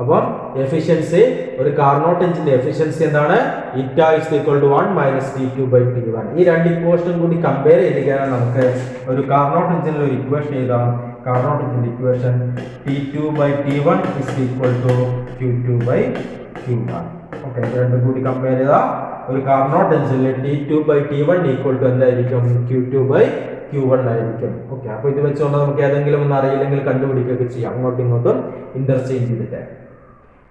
അപ്പം എഫിഷ്യൻസി ഒരു കാർനോട്ട് എഞ്ചിന്റെ എഫിഷ്യൻസി എന്താണ്? Eta is equal to 1 minus T2 by T1. ഈ രണ്ട് ഇക്വേഷനും കൂടി കമ്പയർ ചെയ്തിട്ടാണ് നമുക്ക് ഒരു കാർനോട്ട് എഞ്ചിനിൽ ഒരു ഇക്വേഷൻ എഴുതാം. കാർനോട്ട് എഞ്ചിന്റെ equation T2 by T1 is equal to Q2 by Q1. Okay, രണ്ടും കൂടി കമ്പയർ ചെയ്താൽ ഒരു കാർനോട്ട് എഞ്ചിനിൽ T2 by T1 equal to എന്തായിരിക്കും? Q2 by Q1 ആയിരിക്കും. ഓക്കെ, അപ്പൊ ഇത് വെച്ചുകൊണ്ട് നമുക്ക് ഏതെങ്കിലും ഒന്ന് അറിയില്ലെങ്കിൽ കണ്ടുപിടിക്കുകയൊക്കെ ചെയ്യാം, അങ്ങോട്ടും ഇങ്ങോട്ടും ഇന്റർചേഞ്ച് ചെയ്തിട്ട്.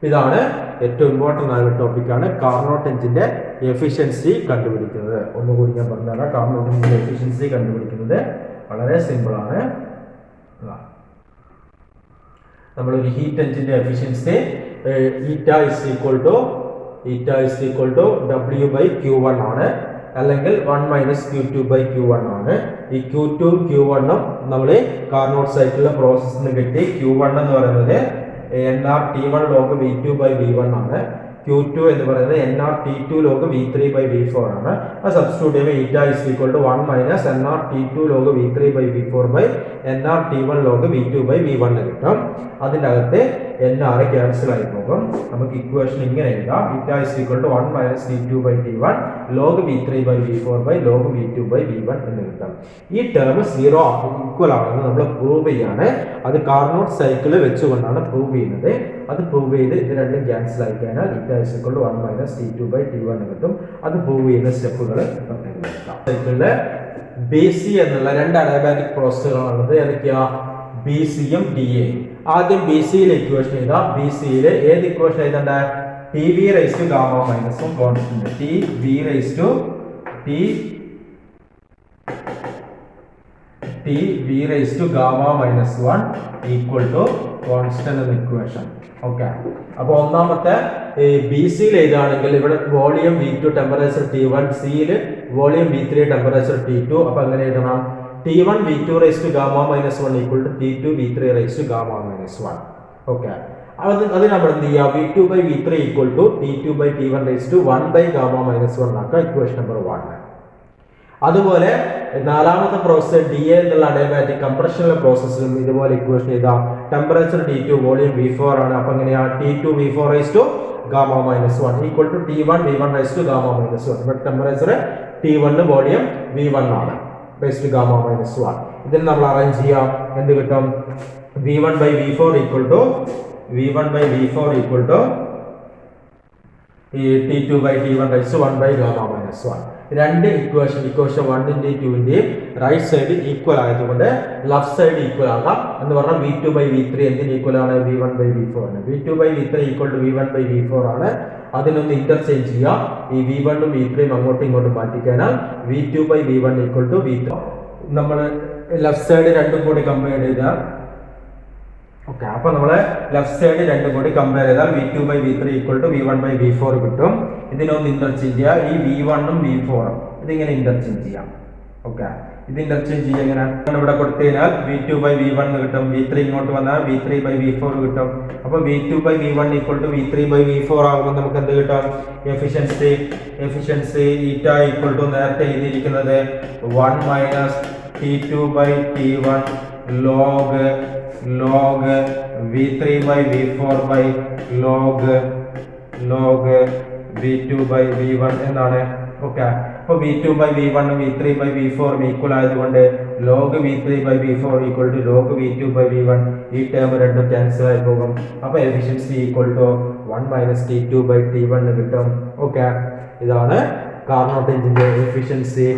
ഇതാണ് ഏറ്റവും ഇമ്പോർട്ടൻ്റ് ആയ ടോപ്പിക്കാണ് കാർനോട്ട് എഞ്ചിന്റെ എഫിഷ്യൻസി കണ്ടുപിടിക്കുന്നത്. ഒന്നുകൂടി ഞാൻ പറഞ്ഞാൽ കാർനോട്ട് എഞ്ചിന്റെ എഫിഷ്യൻസി കണ്ടുപിടിക്കുന്നത് വളരെ സിമ്പിൾ ആണ്. നമ്മളൊരു ഹീറ്റ് എഞ്ചിന്റെ efficiency eta is equal to W by Q1 ആണ്, അല്ലെങ്കിൽ 1 minus Q2 by Q1 ആണ്. ഈ Q2 Q1 നമ്മൾ കാർനോട്ട് സൈക്കിളിലെ പ്രോസസ്സിന് കിട്ടി. Q1 എന്ന് പറയുന്നത് NR T1 log V2 by V1 ആണ്. Q2 എന്ന് പറയുന്നത് NR T2 log V3 by V4 ആണ്. ആ സബ്സ്റ്റിറ്റ്യൂട്ട് ചെയ്യുമ്പോൾ eta is equal to 1 minus NR T2 log V3 by V4 by NR T1 log V2 by V1 കിട്ടും. അതിൻ്റെ അകത്ത് NR cancel ആയി പോകും. നമുക്ക് ഇക്വേഷൻ ഇങ്ങനെ എഴുതാം: eta is equal to 1 minus T2 by T1 log V3 by V4 by log V2 by V1 എന്ന് കിട്ടും. ഈ ടേം 0 ഈക്വൽ ആണെന്ന് നമ്മൾ പ്രൂവ് ചെയ്യാണ്. അത് കാർനോട്ട് സൈക്കിൾ വെച്ചുകൊണ്ടാണ് പ്രൂവ് ചെയ്യുന്നത്. അത് പ്രൂവ് ചെയ്ത് ഇത് രണ്ടും ക്യാൻസൽ ആയി കഴിഞ്ഞാൽ eta is equal to 1 minus T2 by T1 കിട്ടും. അത് പ്രൂവ് ചെയ്യുന്ന സ്റ്റെപ്പുകൾ സൈക്കിളിലെ BC എന്നുള്ള രണ്ട് അഡിയാബാറ്റിക് പ്രോസസ്സുകളാണുള്ളത്. ഏതൊക്കെയാ? BCയും DAയും. ആദ്യം BCയിലെ ഇക്വേഷൻ എഴുതാം. BCയിൽ ഏത് equation എഴുതണ്ട? TV raised to gamma minus 1 constant. TV raised to gamma minus 1 equal to constant എന്ന ഇക്വേഷൻ. ഓക്കെ, അപ്പോൾ ഒന്നാമത്തെ BCയിൽ എഴുതുകയാണെങ്കിൽ ഇവിടെ വോളിയം V2 ടെമ്പറേച്ചർ T1, സിയിൽ വോളിയം V3 ടെമ്പറേച്ചർ T2. അപ്പോൾ അങ്ങനെ എഴുതണം: T1 V2 raised to gamma minus 1 equal to T2 V3 raised to gamma minus 1. Okay, അത് നമ്മൾ എന്ത് ചെയ്യുക? V2 by V3 equal to T2 by T1 raised to 1 by gamma minus 1 ആക്കുക. Equation number 1. അതുപോലെ നാലാമത്തെ പ്രോസസ് DA എന്നുള്ള adiabatic കംപ്രഷനുള്ള പ്രോസസ്സിലും ഇതുപോലെ equation ചെയ്താൽ ടെമ്പറേച്ചർ T2 വോളിയം V4 ആണ്. അപ്പോൾ എങ്ങനെയാ? T2 V4 raised to gamma minus 1 equal to T1 V1 raised to gamma minus 1. ഇവിടെ ടെമ്പറേച്ചർ T1 വോളിയം V1 ആണ്, raised to gamma minus 1. ഇതിൽ നമ്മൾ അറേഞ്ച് ചെയ്യാം. എന്ത് കിട്ടും? V1 by V4 equal to T2 by T1 raised to 1 by gamma minus 1. രണ്ട് equation 1ന്റെയും 2ന്റെയും right side equal ആയതുകൊണ്ട് left side equal ആകാം എന്ന് പറഞ്ഞാൽ V2 by V3 എന്തിന് ഈക്വൽ ആണ്? V1 by V4 ആണ്. V2 by V3 equal to V1 by V4 ആണ്. അതിനൊന്ന് ഇന്റർചേഞ്ച് ചെയ്യാം. ഈ V1 ഉം V3 ഉം അങ്ങോട്ടും ഇങ്ങോട്ടും മാറ്റിക്കഴിഞ്ഞാൽ V2 by V1 equal to V3. നമ്മൾ ലെഫ്റ്റ് സൈഡ് രണ്ടും കൂടി കമ്പയർ ചെയ്താൽ ഓക്കെ, അപ്പോൾ നമ്മൾ ലെഫ്റ്റ് സൈഡ് രണ്ടും കൂടി കമ്പയർ ചെയ്താൽ V2 by V3 equal to V1 by V4 കിട്ടും. ഇതിനൊന്ന് ഇന്റർചേഞ്ച് ചെയ്യുക. ഈ V1 ഉം V4 ഉം ഇതിങ്ങനെ ഇന്റർചേഞ്ച് ചെയ്യാം. ഓക്കെ, ഇത് ഇന്റർചേഞ്ച് ചെയ്യുക എങ്ങനെ ഇവിടെ കൊടുത്തു കഴിഞ്ഞാൽ V2 by V1 എന്ന് കിട്ടും. V3 ഇങ്ങോട്ട് വന്നാൽ V3 by V4 കിട്ടും. അപ്പോൾ V2 by V1 equal to V3 by V4 ആകുമ്പോൾ നമുക്ക് എന്ത് കിട്ടും? എഫിഷ്യൻസി ഈറ്റ ഈക്വൽ ടു നേരത്തെ എഴുതിയിരിക്കുന്നത് 1 minus T2 by T1 log V3 by V4 by log V2 by V1 എന്നാണ്. ഓക്കെ, അപ്പോൾ V2 by V1 V3 by V4 equal ആയതുകൊണ്ട് log V3 by V4 equal to log V2 by V1. ഈ term രണ്ടും cancel ആയി പോകും. അപ്പോൾ efficiency equal to 1 minus T2 by T1 കിട്ടും. Okay, ഇതാണ് കാർനോട്ട് എഞ്ചിന്റെ എഫിഷ്യൻസി.